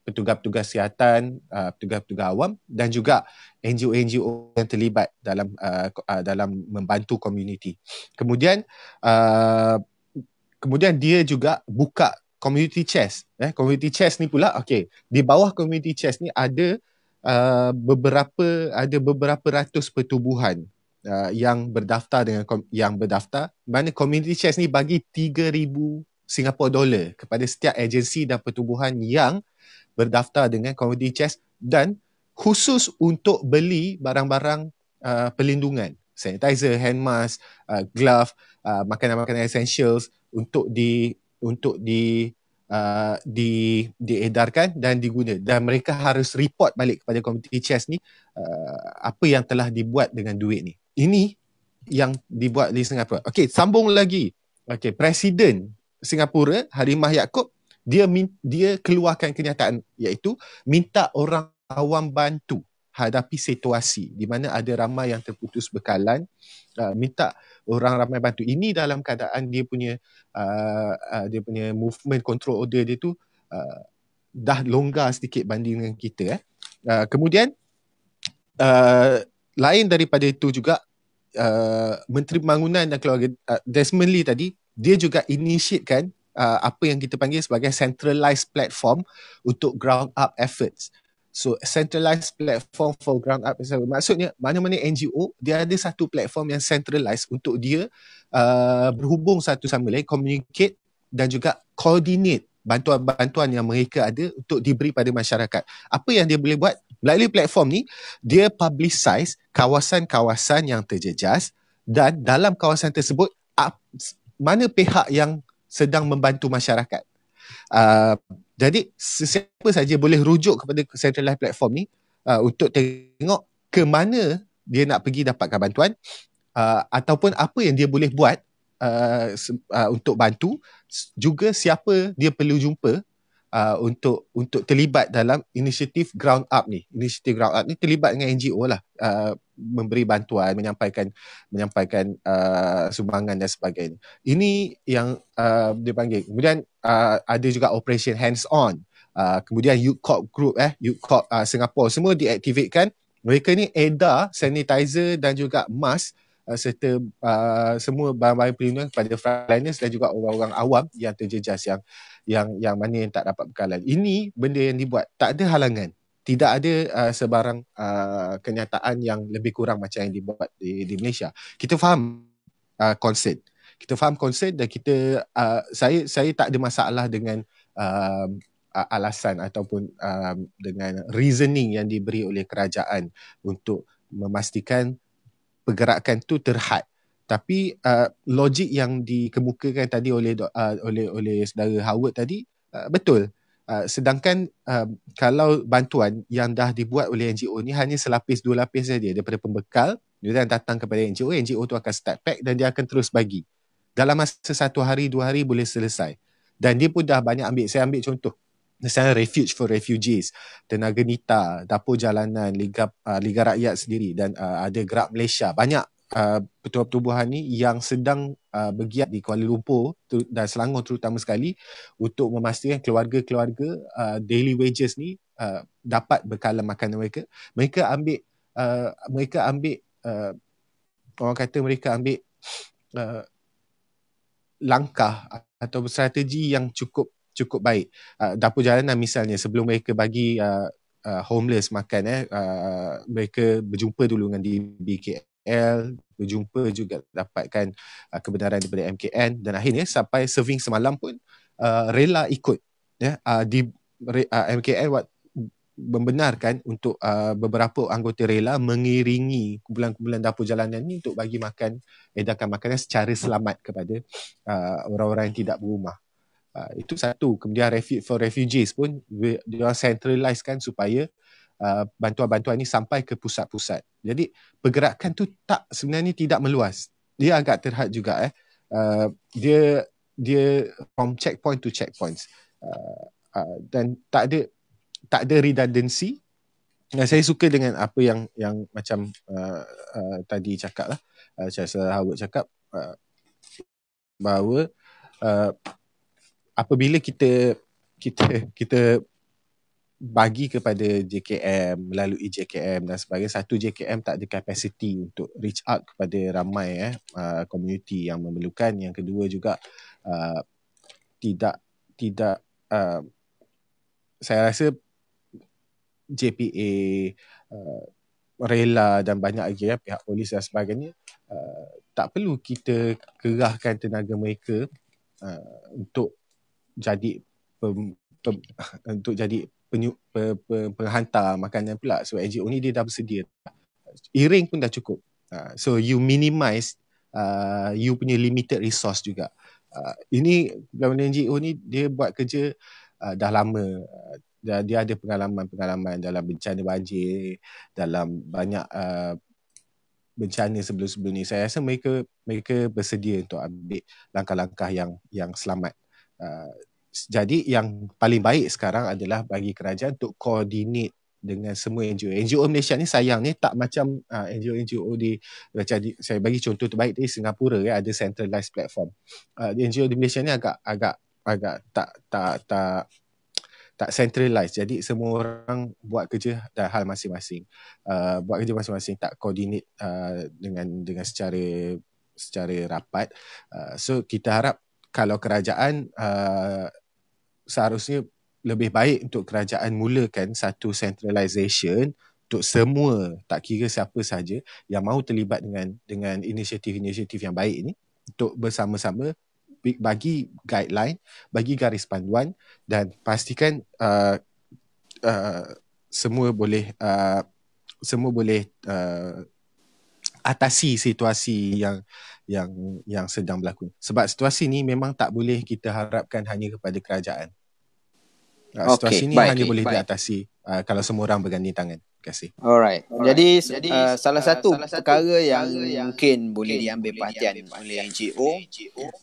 [SPEAKER 4] petugas-petugas kesihatan, petugas-petugas awam dan juga NGO-NGO yang terlibat dalam membantu community. Kemudian dia juga buka community chest. Community chest ni pula, okey, di bawah community chest ni ada beberapa ratus pertubuhan yang berdaftar mana community chest ni bagi 3,000 Singapore dollar kepada setiap agensi dan pertubuhan yang berdaftar dengan community chest dan khusus untuk beli barang-barang perlindungan, sanitizer, hand mask, glove, makanan-makanan essentials untuk diedarkan dan diguna, dan mereka harus report balik kepada community chest ni apa yang telah dibuat dengan duit ni. Ini yang dibuat di Singapura. Okey, sambung lagi. Okey, Presiden Singapura Halimah Yacob dia keluarkan kenyataan iaitu minta orang awam bantu hadapi situasi di mana ada ramai yang terputus bekalan, minta orang ramai bantu. Ini dalam keadaan dia punya movement control order dia tu dah longgar sedikit banding dengan kita. Kemudian lain daripada itu juga Menteri Pembangunan dan Keluarga Desmond Lee tadi, dia juga initiatekan apa yang kita panggil sebagai centralized platform untuk ground up efforts. So centralized platform for ground up efforts, maksudnya mana-mana NGO dia ada satu platform yang centralized untuk dia berhubung satu sama lain, communicate dan juga coordinate bantuan-bantuan yang mereka ada untuk diberi pada masyarakat. Apa yang dia boleh buat? Melalui platform ni, dia publicize kawasan-kawasan yang terjejas dan dalam kawasan tersebut mana pihak yang sedang membantu masyarakat. Jadi sesiapa saja boleh rujuk kepada centralized platform ni untuk tengok ke mana dia nak pergi dapatkan bantuan ataupun apa yang dia boleh buat untuk bantu, juga siapa dia perlu jumpa untuk terlibat dalam inisiatif ground up ni. Inisiatif ground up ni terlibat dengan NGO lah, memberi bantuan, menyampaikan sumbangan dan sebagainya. Ini yang dia panggil. Kemudian ada juga Operation Hands On. Kemudian Youth Corp Group, Youth Corp Singapore, semua diaktifkan. Mereka ni edar sanitizer dan juga mask serta semua barang-barang perlindungan kepada frontliners dan juga orang-orang awam yang terjejas yang mana yang tak dapat bekalan. Ini benda yang dibuat, tak ada halangan. Tidak ada sebarang kenyataan yang lebih kurang macam yang dibuat di Malaysia. Kita faham concern. Kita faham concern dan kita saya tak ada masalah dengan alasan ataupun dengan reasoning yang diberi oleh kerajaan untuk memastikan pergerakan tu terhad. Tapi logik yang dikemukakan tadi oleh saudara Howard tadi betul. Sedangkan kalau bantuan yang dah dibuat oleh NGO ni hanya selapis dua lapis saja daripada pembekal, dia datang kepada NGO tu akan start pack dan dia akan terus bagi. Dalam masa 1 hari 2 hari boleh selesai. Dan dia pun dah banyak ambil. Saya ambil contoh. Misalnya Refuge for Refugees, Tenaga Nita, Dapur Jalanan, Liga Rakyat sendiri dan ada Gerak Malaysia. Banyak pertubuhan ni yang sedang bergiat di Kuala Lumpur dan Selangor terutama sekali untuk memastikan keluarga-keluarga daily wages ni dapat bekalan makanan mereka. Mereka ambil orang kata mereka ambil langkah atau strategi yang cukup baik. Dapur Jalanan misalnya, sebelum mereka bagi homeless makan, mereka berjumpa dulu dengan DBKL, berjumpa juga dapatkan kebenaran daripada MKN dan akhirnya sampai serving semalam pun rela ikut. MKN membenarkan untuk beberapa anggota rela mengiringi kumpulan-kumpulan Dapur Jalanan ni untuk bagi makan, edarkan makanan secara selamat kepada orang-orang yang tidak berumah. Itu satu. Kemudian Refuge for Refugees pun dia centralize kan supaya bantuan-bantuan ni sampai ke pusat-pusat. Jadi pergerakan tu sebenarnya tidak meluas. Dia agak terhad juga. Dia from checkpoint to checkpoints. Dan tak ada redundancy. Saya suka dengan apa yang macam tadi cakap lah. Chancellor Howard cakap bahawa apabila kita bagi kepada JKM melalui JKM dan sebagainya, satu, JKM tak ada capacity untuk reach out kepada ramai community yang memerlukan. Yang kedua juga tidak saya rasa JPA, rela dan banyak lagi pihak polis dan sebagainya tak perlu kita kerahkan tenaga mereka untuk jadi penghantar makanan pula. So NGO ni dia dah bersedia. Iring pun dah cukup. So you minimize you punya limited resource juga. Ini NGO ni dia buat kerja dah lama. Dia ada pengalaman dalam bencana banjir, dalam banyak bencana sebelum-sebelum ni. Saya rasa mereka bersedia untuk ambil langkah-langkah yang selamat. Jadi yang paling baik sekarang adalah bagi kerajaan untuk coordinate dengan semua NGO. NGO Malaysia ni sayang ni tak macam NGO macam saya bagi contoh terbaik di Singapura ada centralized platform. NGO di Malaysia ni agak tak centralized. Jadi semua orang buat kerja dan hal masing-masing. Tak coordinate dengan secara rapat. So kita harap kalau kerajaan seharusnya lebih baik untuk kerajaan mulakan satu centralization untuk semua, tak kira siapa sahaja yang mahu terlibat dengan inisiatif-inisiatif yang baik ini, untuk bersama-sama bagi guideline, bagi garis panduan dan pastikan semua boleh atasi situasi yang sedang berlaku. Sebab situasi ni memang tak boleh kita harapkan hanya kepada kerajaan. Situasi ni hanya boleh diatasi kalau semua orang berganding tangan. Terima kasih.
[SPEAKER 2] Alright. Jadi salah satu perkara yang mungkin boleh diambil perhatian oleh NGO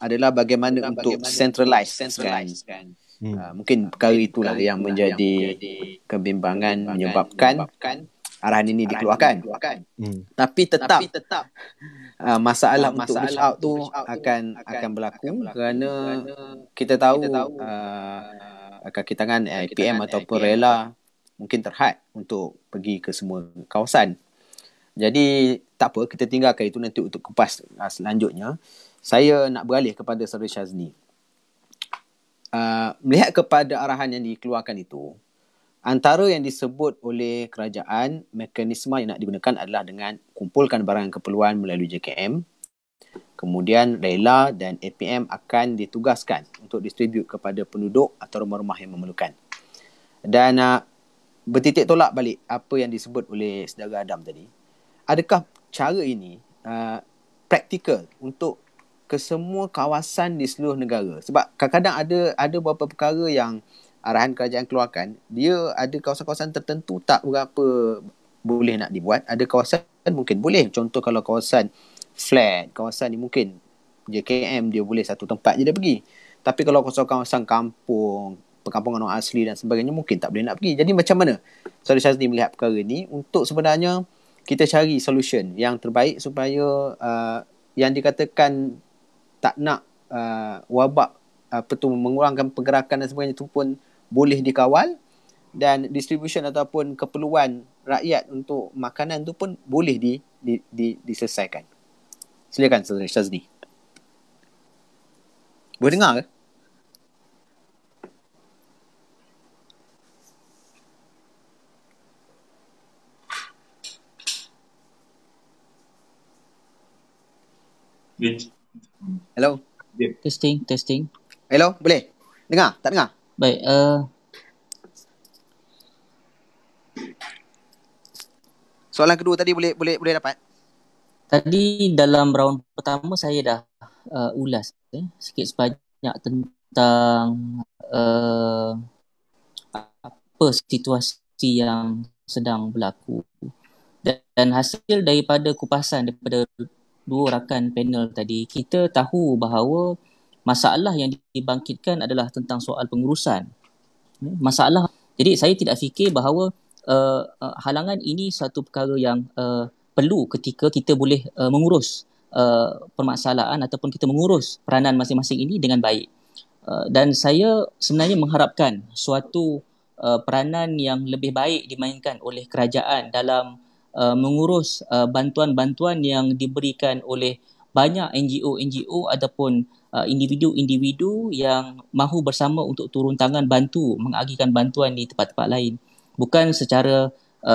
[SPEAKER 2] adalah bagaimana untuk centralize kan. Mungkin perkara itulah yang menjadi kebimbangan menyebabkan arahan ini dikeluarkan. Tapi tetap masalah untuk reach out tu akan berlaku kerana kita tahu kaki tangan IPM ataupun rela mungkin terhad untuk pergi ke semua kawasan. Jadi tak apa, kita tinggalkan itu nanti untuk kupas selanjutnya. Saya nak beralih kepada Saudara Syazni. Melihat kepada arahan yang dikeluarkan itu, antara yang disebut oleh kerajaan, mekanisme yang nak digunakan adalah dengan kumpulkan barang keperluan melalui JKM. Kemudian RELA dan APM akan ditugaskan untuk distribute kepada penduduk atau rumah-rumah yang memerlukan. Dan bertitik tolak balik apa yang disebut oleh Saudara Adam tadi. Adakah cara ini praktikal untuk kesemua kawasan di seluruh negara? Sebab kadang-kadang ada beberapa perkara yang arahan kerajaan keluarkan, dia ada kawasan-kawasan tertentu tak berapa boleh nak dibuat. Ada kawasan mungkin boleh. Contoh kalau kawasan flat, kawasan ni mungkin JKM dia boleh satu tempat je dia pergi. Tapi kalau kawasan kampung, perkampungan orang asli dan sebagainya, mungkin tak boleh nak pergi. Jadi macam mana Saudara Syazni melihat perkara ni untuk sebenarnya kita cari solution yang terbaik supaya yang dikatakan tak nak wabak mengurangkan pergerakan dan sebagainya itu pun boleh dikawal, dan distribution ataupun keperluan rakyat untuk makanan tu pun boleh diselesaikan. Silakan Saudara Syazni. Boleh dengar ke? Hello.
[SPEAKER 3] Testing.
[SPEAKER 2] Hello, boleh? Dengar? Tak dengar?
[SPEAKER 3] Baik,
[SPEAKER 2] soalan kedua tadi boleh dapat?
[SPEAKER 3] tadi dalam round pertama saya dah ulas sikit sebanyak tentang apa situasi yang sedang berlaku, dan hasil daripada kupasan daripada dua rakan panel tadi, kita tahu bahawa masalah yang dibangkitkan adalah tentang soal pengurusan. Jadi saya tidak fikir bahawa halangan ini satu perkara yang perlu ketika kita boleh mengurus permasalahan ataupun kita mengurus peranan masing-masing ini dengan baik. Dan saya sebenarnya mengharapkan suatu peranan yang lebih baik dimainkan oleh kerajaan dalam mengurus bantuan-bantuan yang diberikan oleh banyak NGO ataupun individu-individu yang mahu bersama untuk turun tangan bantu mengagihkan bantuan di tempat-tempat lain. Bukan secara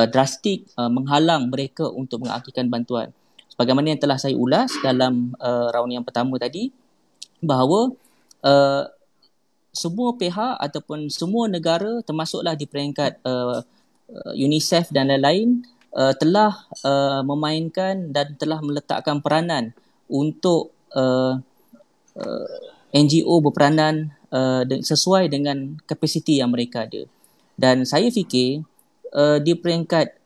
[SPEAKER 3] drastik menghalang mereka untuk mengagihkan bantuan. Sebagaimana yang telah saya ulas dalam round yang pertama tadi, bahawa semua pihak ataupun semua negara, termasuklah di peringkat UNICEF dan lain-lain, telah memainkan dan telah meletakkan peranan untuk NGO berperanan sesuai dengan kapasiti yang mereka ada. Dan saya fikir di peringkat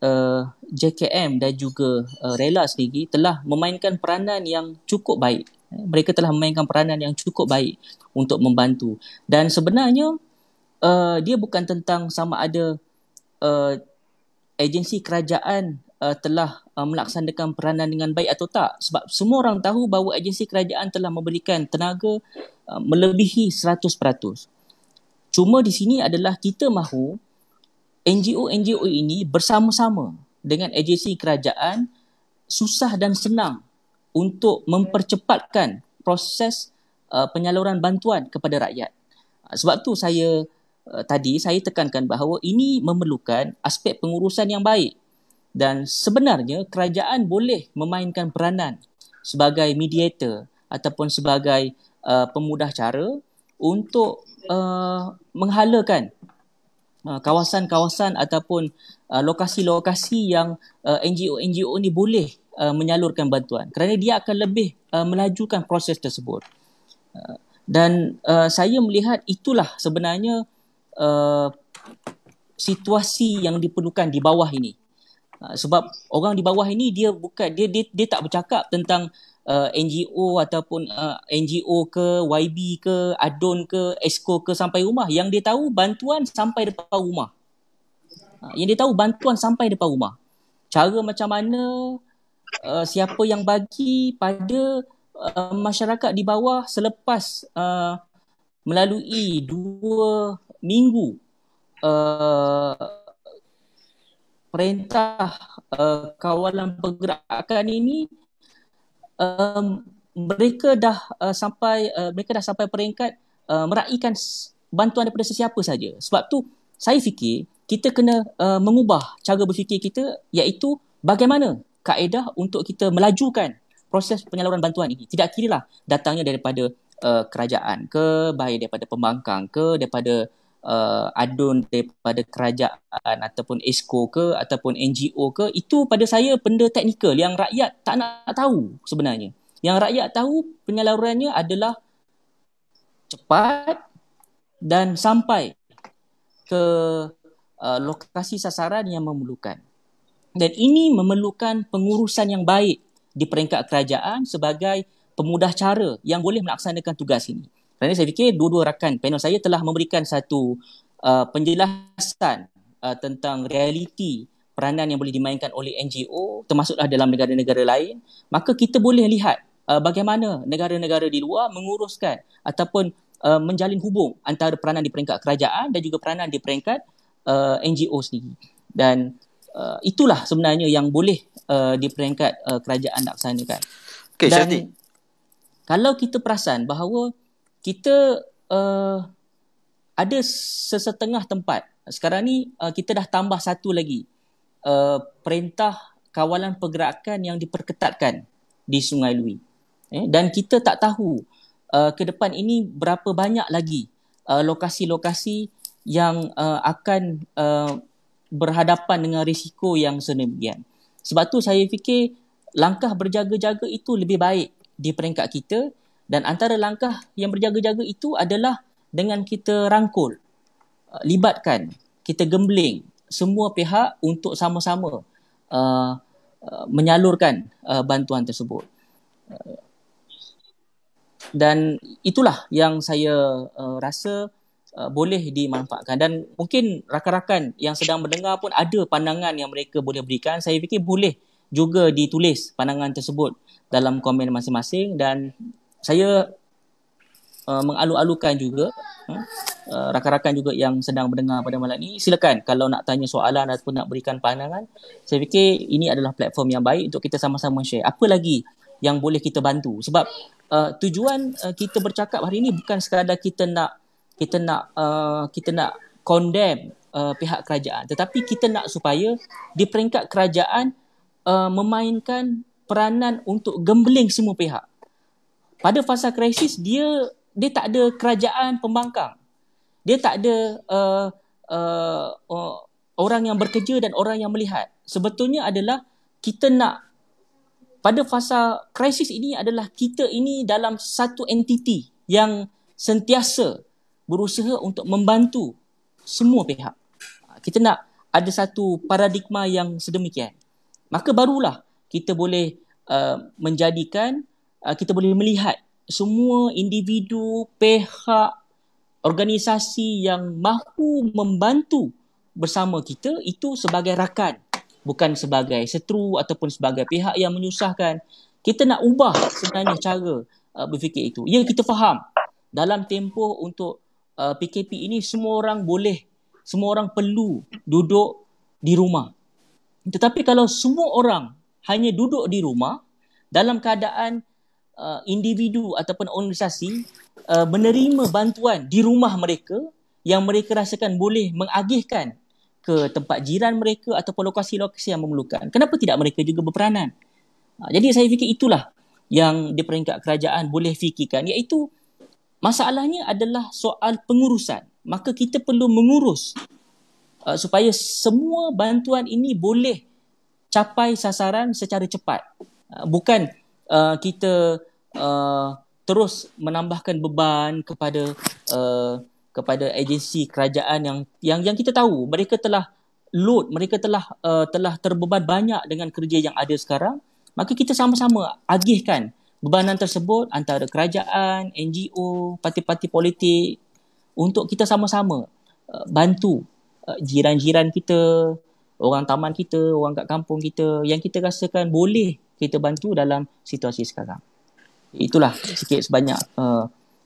[SPEAKER 3] JKM dan juga RELA sendiri telah memainkan peranan yang cukup baik. Mereka telah memainkan peranan yang cukup baik untuk membantu. Dan sebenarnya dia bukan tentang sama ada agensi kerajaan telah melaksanakan peranan dengan baik atau tak. Sebab semua orang tahu bahawa agensi kerajaan telah memberikan tenaga melebihi 100%. Cuma di sini adalah kita mahu NGO ini bersama-sama dengan agensi kerajaan susah dan senang untuk mempercepatkan proses penyaluran bantuan kepada rakyat. Sebab tu tadi saya tekankan bahawa ini memerlukan aspek pengurusan yang baik, dan sebenarnya kerajaan boleh memainkan peranan sebagai mediator ataupun sebagai pemudah cara untuk menghalakan kawasan-kawasan ataupun lokasi-lokasi yang NGO ni boleh menyalurkan bantuan, kerana dia akan lebih melajukan proses tersebut. Dan saya melihat itulah sebenarnya situasi yang diperlukan di bawah ini. Sebab orang di bawah ini dia tak bercakap tentang NGO ataupun NGO ke, YB ke, ADON ke, ESCO ke sampai rumah. Yang dia tahu bantuan sampai depan rumah. Cara macam mana, siapa yang bagi pada masyarakat di bawah selepas melalui 2 minggu perintah kawalan pergerakan ini mereka dah sampai peringkat meraihkan bantuan daripada sesiapa saja. Sebab tu saya fikir kita kena mengubah cara berfikir kita, iaitu bagaimana kaedah untuk kita melajukan proses penyaluran bantuan ini. Tidak kiralah datangnya daripada kerajaan ke, baik daripada pembangkang ke, daripada adun daripada kerajaan ataupun ESCO ke ataupun NGO ke, itu pada saya benda teknikal yang rakyat tak nak tahu sebenarnya. Yang rakyat tahu penyalurannya adalah cepat dan sampai ke lokasi sasaran yang memerlukan. Dan ini memerlukan pengurusan yang baik di peringkat kerajaan sebagai pemudah cara yang boleh melaksanakan tugas ini. Kerana saya fikir dua-dua rakan panel saya telah memberikan satu penjelasan tentang realiti peranan yang boleh dimainkan oleh NGO, termasuklah dalam negara-negara lain. Maka kita boleh lihat bagaimana negara-negara di luar menguruskan ataupun menjalin hubung antara peranan di peringkat kerajaan dan juga peranan di peringkat NGO sendiri. Dan itulah sebenarnya yang boleh di peringkat kerajaan laksanakan.
[SPEAKER 2] Okay,
[SPEAKER 3] dan
[SPEAKER 2] Syazli,
[SPEAKER 3] kalau kita perasan bahawa kita ada sesetengah tempat, sekarang ni kita dah tambah satu lagi perintah kawalan pergerakan yang diperketatkan di Sungai Lui. Dan kita tak tahu ke depan ini berapa banyak lagi lokasi-lokasi yang akan berhadapan dengan risiko yang sedemikian. Sebab tu saya fikir langkah berjaga-jaga itu lebih baik di peringkat kita, dan antara langkah yang berjaga-jaga itu adalah dengan kita rangkul, libatkan, kita gembling semua pihak untuk sama-sama menyalurkan bantuan tersebut. Dan itulah yang saya rasa boleh dimanfaatkan. Dan mungkin rakan-rakan yang sedang mendengar pun ada pandangan yang mereka boleh berikan. Saya fikir boleh juga ditulis pandangan tersebut dalam komen masing-masing, dan saya mengalu-alukan juga rakan-rakan juga yang sedang mendengar pada malam ini, silakan kalau nak tanya soalan ataupun nak berikan pandangan. Saya fikir ini adalah platform yang baik untuk kita sama-sama share apa lagi yang boleh kita bantu. Sebab tujuan kita bercakap hari ini bukan sekadar kita nak condemn pihak kerajaan, tetapi kita nak supaya di peringkat kerajaan memainkan peranan untuk gembling semua pihak. Pada fasa krisis dia tak ada kerajaan pembangkang. Dia tak ada orang yang bekerja dan orang yang melihat. Sebetulnya adalah kita nak, pada fasa krisis ini adalah kita ini dalam satu entiti yang sentiasa berusaha untuk membantu semua pihak. Kita nak ada satu paradigma yang sedemikian. Maka barulah kita boleh menjadikan, kita boleh melihat semua individu, pihak, organisasi yang mahu membantu bersama kita itu sebagai rakan, bukan sebagai seteru ataupun sebagai pihak yang menyusahkan. Kita nak ubah sebenarnya cara berfikir itu. Ya, kita faham dalam tempoh untuk PKP ini semua orang perlu duduk di rumah. Tetapi kalau semua orang hanya duduk di rumah dalam keadaan individu ataupun organisasi menerima bantuan di rumah mereka yang mereka rasakan boleh mengagihkan ke tempat jiran mereka ataupun lokasi-lokasi yang memerlukan, kenapa tidak mereka juga berperanan? Jadi saya fikir itulah yang di peringkat kerajaan boleh fikirkan, iaitu masalahnya adalah soal pengurusan. Maka kita perlu mengurus supaya semua bantuan ini boleh capai sasaran secara cepat. Bukan kita terus menambahkan beban kepada agensi kerajaan yang kita tahu mereka telah load, mereka telah terbeban banyak dengan kerja yang ada sekarang. Maka kita sama-sama agihkan bebanan tersebut antara kerajaan, NGO, parti-parti politik, untuk kita sama-sama bantu jiran-jiran kita, orang taman kita, orang kat kampung kita yang kita rasakan boleh kita bantu dalam situasi sekarang. Itulah sikit sebanyak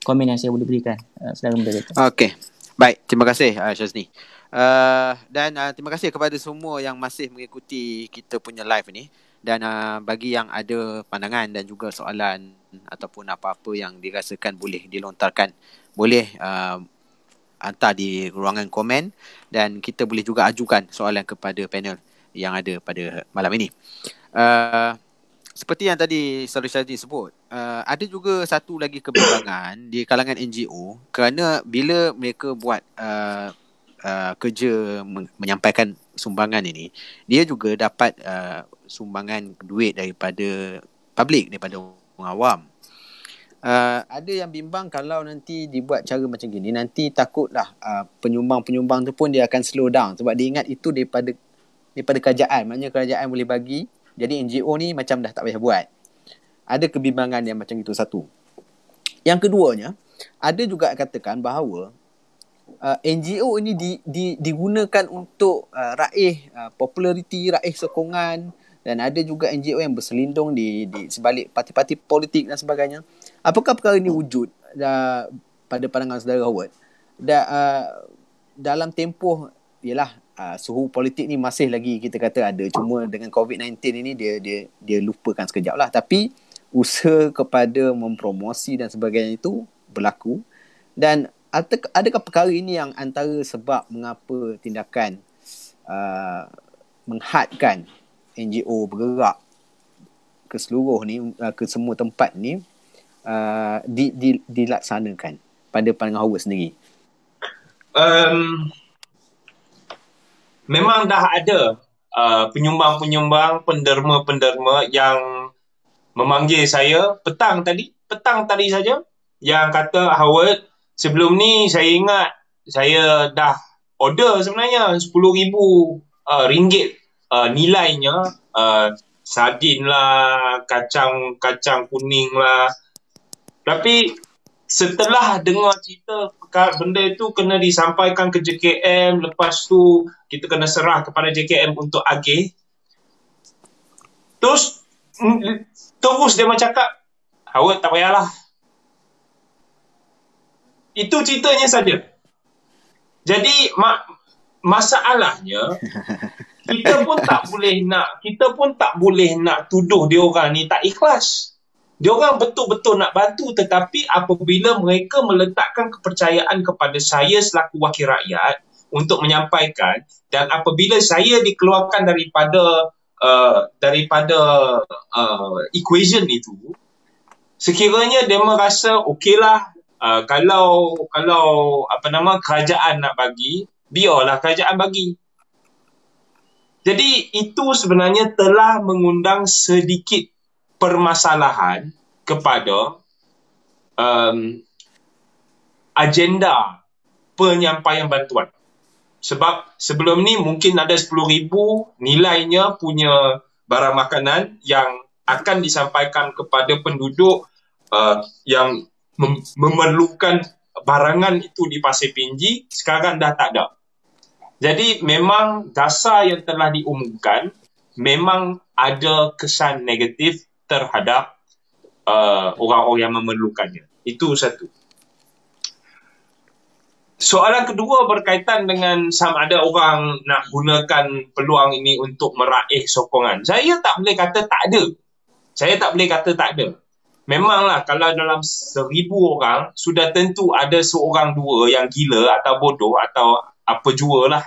[SPEAKER 3] komen yang saya boleh berikan, saudara moderator.
[SPEAKER 2] Okey. Baik, terima kasih Syazni. Dan terima kasih kepada semua yang masih mengikuti kita punya live ni. Dan bagi yang ada pandangan dan juga soalan ataupun apa-apa yang dirasakan boleh dilontarkan, boleh hantar di ruangan komen dan kita boleh juga ajukan soalan kepada panel yang ada pada malam ini. Seperti yang tadi Saudara Syazni sebut, ada juga satu lagi kebimbangan di kalangan NGO kerana bila mereka buat kerja menyampaikan sumbangan ini, dia juga dapat sumbangan duit daripada publik, daripada orang awam. Ada yang bimbang kalau nanti dibuat cara macam gini, nanti takutlah penyumbang-penyumbang tu pun dia akan slow down sebab dia ingat itu daripada kerajaan, maknanya kerajaan boleh bagi. Jadi NGO ni macam dah tak payah buat. Ada kebimbangan yang macam itu satu. Yang keduanya, ada juga katakan bahawa NGO ini digunakan untuk raih populariti, raih sokongan, dan ada juga NGO yang berselindung di sebalik parti-parti politik dan sebagainya. Apakah perkara ini wujud pada pandangan saudara Howard? Dalam tempoh, ialah suhu politik ni masih lagi kita kata ada, cuma dengan COVID-19 ini dia lupakan sekejap lah, tapi usaha kepada mempromosi dan sebagainya itu berlaku. Dan adakah perkara ini yang antara sebab mengapa tindakan menghadkan NGO bergerak ke seluruh ni, ke semua tempat ni dilaksanakan pada pandangan Howard sendiri?
[SPEAKER 1] Memang dah ada penyumbang-penyumbang, penderma-penderma yang memanggil saya petang tadi saja, yang kata, Howard, sebelum ni saya ingat saya dah order sebenarnya RM10,000 nilainya, sardin lah, kacang kuning lah. Tapi setelah dengar cerita benda itu kena disampaikan ke JKM, lepas tu kita kena serah kepada JKM untuk agih. Terus dia macam cakap, Howard, tak payahlah. Itu ceritanya saja. Jadi masalahnya kita pun tak boleh nak tuduh dia orang ni tak ikhlas. Dia orang betul-betul nak bantu, tetapi apabila mereka meletakkan kepercayaan kepada saya selaku wakil rakyat untuk menyampaikan, dan apabila saya dikeluarkan daripada equation itu, sekiranya dia merasa okeylah, kalau kerajaan nak bagi, biarlah kerajaan bagi. Jadi itu sebenarnya telah mengundang sedikit permasalahan kepada agenda penyampaian bantuan. Sebab sebelum ni mungkin ada RM10,000 nilainya punya barang makanan yang akan disampaikan kepada penduduk yang memerlukan barangan itu di Pasir Pinji. Sekarang dah tak ada. Jadi memang dasar yang telah diumumkan memang ada kesan negatif terhadap orang-orang yang memerlukannya. Itu satu. Soalan kedua berkaitan dengan sama ada orang nak gunakan peluang ini untuk meraih sokongan. Saya tak boleh kata tak ada. Memanglah kalau dalam 1,000 orang, sudah tentu ada seorang dua yang gila atau bodoh atau apa jua lah.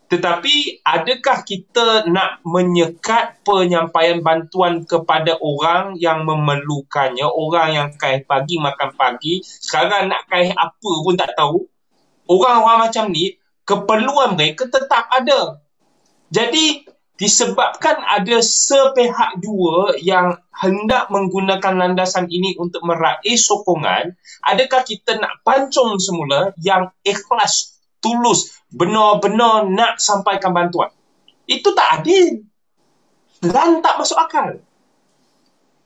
[SPEAKER 1] Tetapi adakah kita nak menyekat penyampaian bantuan kepada orang yang memerlukannya, orang yang kaih pagi makan pagi, sekarang nak kaih apa pun tak tahu? Orang-orang macam ni, keperluan mereka tetap ada. Jadi disebabkan ada sepihak dua yang hendak menggunakan landasan ini untuk meraih sokongan, adakah kita nak pancung semula yang ikhlas, tulus, benar-benar nak sampaikan bantuan? Itu tak adil dan tak masuk akal.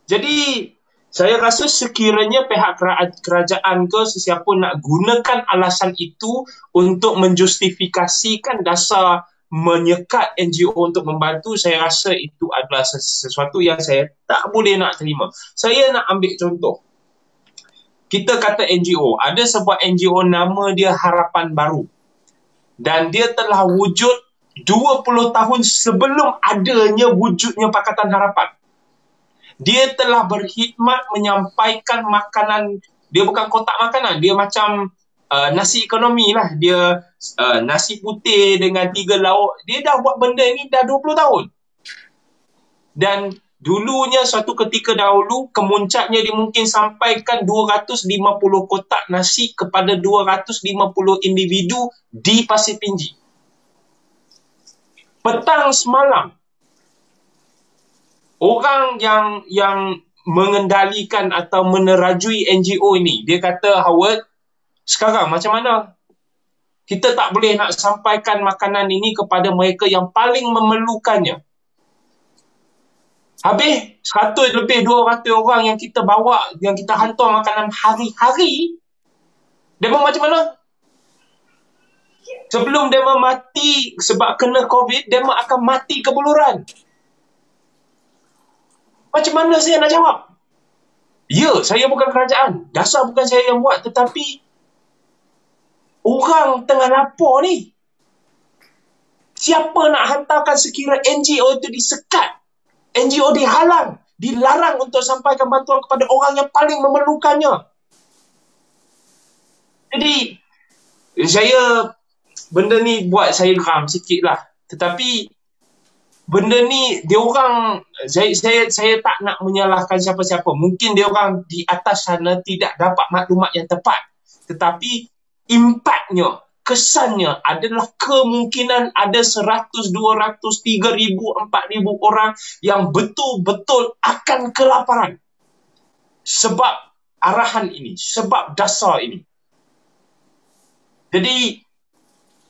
[SPEAKER 1] Jadi saya rasa sekiranya pihak kerajaan ke sesiapa nak gunakan alasan itu untuk menjustifikasikan dasar menyekat NGO untuk membantu, saya rasa itu adalah sesuatu yang saya tak boleh nak terima. Saya nak ambil contoh. kita kata NGO, ada sebuah NGO nama dia Harapan Baru. Dan dia telah wujud 20 tahun sebelum adanya wujudnya Pakatan Harapan. Dia telah berkhidmat menyampaikan makanan, dia bukan kotak makanan, dia macam nasi ekonomi lah. Dia nasi putih dengan 3 lauk. Dia dah buat benda ni dah 20 tahun. Dan dulunya suatu ketika dahulu, kemuncaknya dia mungkin sampaikan 250 kotak nasi kepada 250 individu di Pasir Pinji. Petang semalam, orang yang mengendalikan atau menerajui NGO ini, dia kata, Howard, sekarang macam mana? Kita tak boleh nak sampaikan makanan ini kepada mereka yang paling memerlukannya. Habis 100 lebih 200 orang yang kita bawa, yang kita hantar makanan hari-hari, demo macam mana? Sebelum demo mati sebab kena COVID, demo akan mati kebuluran. Macam mana saya nak jawab? Ya, saya bukan kerajaan. Dasar bukan saya yang buat. Tetapi orang tengah lapar ni. Siapa nak hantarkan sekira NGO itu disekat? NGO dihalang, dilarang untuk sampaikan bantuan kepada orang yang paling memerlukannya. Jadi, benda ni buat saya geram sikit lah. Tetapi, benda ni, dia orang, saya tak nak menyalahkan siapa-siapa. Mungkin dia orang di atas sana tidak dapat maklumat yang tepat. Tetapi, impaknya, kesannya adalah kemungkinan ada 100, 200, 3,000, 4,000 orang yang betul-betul akan kelaparan. Sebab arahan ini, sebab dasar ini. Jadi,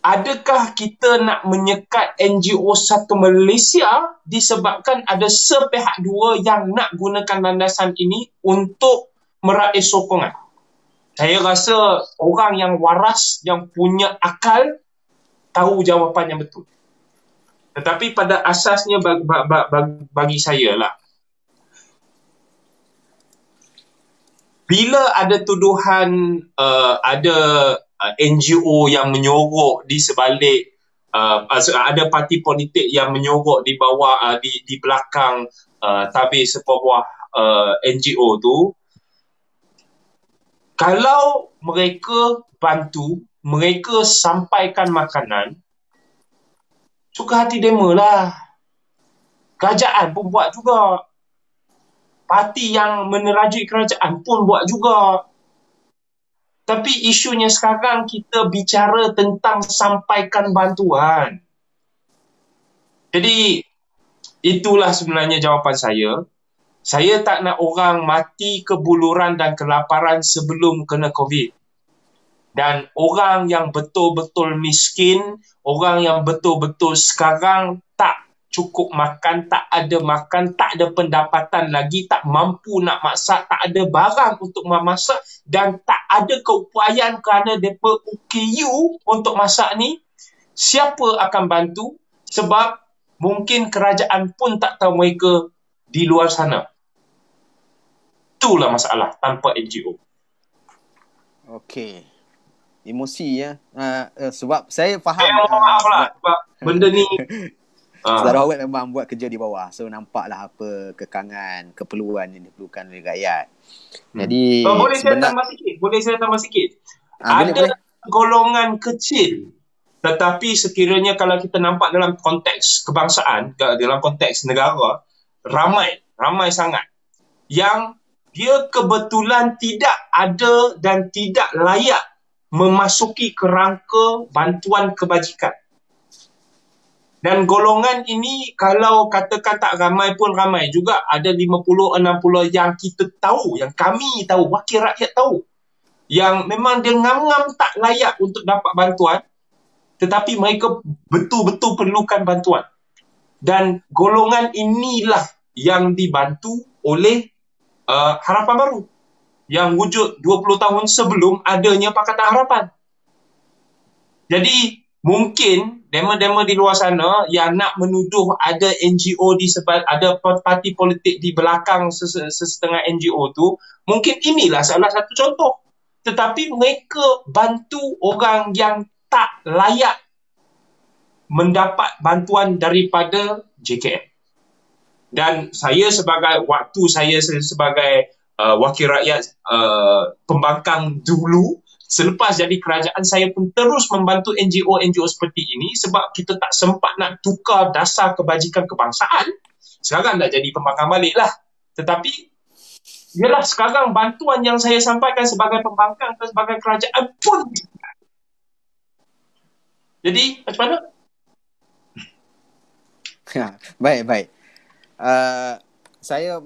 [SPEAKER 1] adakah kita nak menyekat NGO satu Malaysia disebabkan ada sepihak dua yang nak gunakan landasan ini untuk meraih sokongan? Saya rasa orang yang waras, yang punya akal, tahu jawapan yang betul. Tetapi pada asasnya bagi saya lah, bila ada tuduhan ada NGO yang menyorok di sebalik, ada parti politik yang menyorok di bawah, di belakang tabir sebuah NGO tu, kalau mereka bantu, mereka sampaikan makanan, suka hati demo lah. Kerajaan pun buat juga. Parti yang menerajui kerajaan pun buat juga. Tapi isunya sekarang kita bicara tentang sampaikan bantuan. Jadi, itulah sebenarnya jawapan saya. Saya tak nak orang mati kebuluran dan kelaparan sebelum kena COVID. Dan orang yang betul-betul miskin, orang yang betul-betul sekarang tak cukup makan, tak ada pendapatan lagi, tak mampu nak masak, tak ada barang untuk memasak dan tak ada keupayaan kerana mereka OKU untuk masak ni, siapa akan bantu? Sebab mungkin kerajaan pun tak tahu mereka di luar sana. Itulah masalah tanpa NGO.
[SPEAKER 2] Okey. Emosi ya. Sebab saya faham.
[SPEAKER 1] Saya mohon maaf lah sebab benda ni
[SPEAKER 2] Saudara Howard memang buat kerja di bawah. So nampaklah apa kekangan, keperluan yang diperlukan oleh rakyat. Jadi
[SPEAKER 1] boleh saya tambah sikit? Ada golongan kecil, tetapi sekiranya kalau kita nampak dalam konteks kebangsaan, dalam konteks negara, ramai sangat yang dia kebetulan tidak ada dan tidak layak memasuki kerangka bantuan kebajikan. Dan golongan ini kalau katakan tak ramai pun ramai juga. Ada 50-60 yang kita tahu, yang kami tahu, wakil rakyat tahu. Yang memang dia ngam-ngam tak layak untuk dapat bantuan. Tetapi mereka betul-betul perlukan bantuan. Dan golongan inilah yang dibantu oleh Harapan Baru. Yang wujud 20 tahun sebelum adanya Pakatan Harapan. Jadi mungkin demo-demo di luar sana yang nak menuduh ada NGO ada parti politik di belakang sesetengah NGO tu, mungkin inilah salah satu contoh. Tetapi mereka bantu orang yang tak layak mendapat bantuan daripada JKM. Dan saya sebagai wakil rakyat pembangkang dulu, selepas jadi kerajaan, saya pun terus membantu NGO seperti ini sebab kita tak sempat nak tukar dasar kebajikan kebangsaan. Sekarang dah jadi pembangkang balik lah. Tetapi, yalah, sekarang bantuan yang saya sampaikan sebagai pembangkang dan sebagai kerajaan pun. Jadi, macam mana?
[SPEAKER 2] Baik. Saya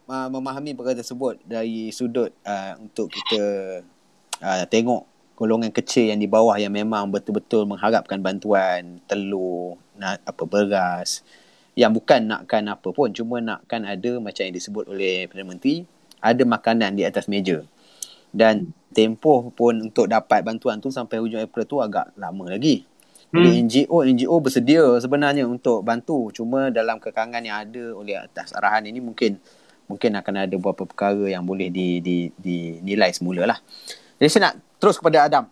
[SPEAKER 2] memahami perkara tersebut dari sudut untuk kita tengok golongan kecil yang di bawah yang memang betul-betul mengharapkan bantuan telur, beras, yang bukan nakkan apa pun, cuma nakkan ada macam yang disebut oleh Perdana Menteri, ada makanan di atas meja. Dan tempoh pun untuk dapat bantuan tu sampai hujung April tu agak lama lagi. Jadi NGO bersedia sebenarnya untuk bantu, cuma dalam kekangan yang ada oleh atas arahan ini mungkin akan ada beberapa perkara yang boleh dinilai semula lah. Jadi saya nak terus kepada Adam.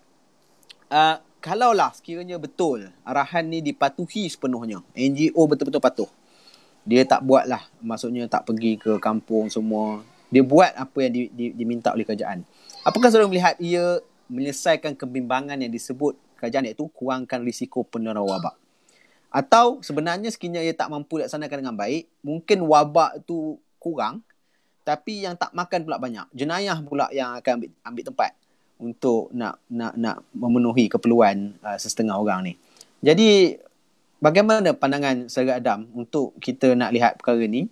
[SPEAKER 2] Kalaulah sekiranya betul arahan ni dipatuhi sepenuhnya, NGO betul-betul patuh, dia tak buat lah, maksudnya tak pergi ke kampung semua, dia buat apa yang diminta oleh kerajaan, apakah saudara melihat ia menyelesaikan kebimbangan yang disebut kerajaan, iaitu kurangkan risiko penularan wabak? Atau sebenarnya sekiranya ia tak mampu laksanakan dengan baik, mungkin wabak tu kurang, tapi yang tak makan pula banyak, jenayah pula yang akan ambil tempat untuk nak memenuhi keperluan sesetengah orang ni. Jadi bagaimana pandangan saudara Adam untuk kita nak lihat perkara ni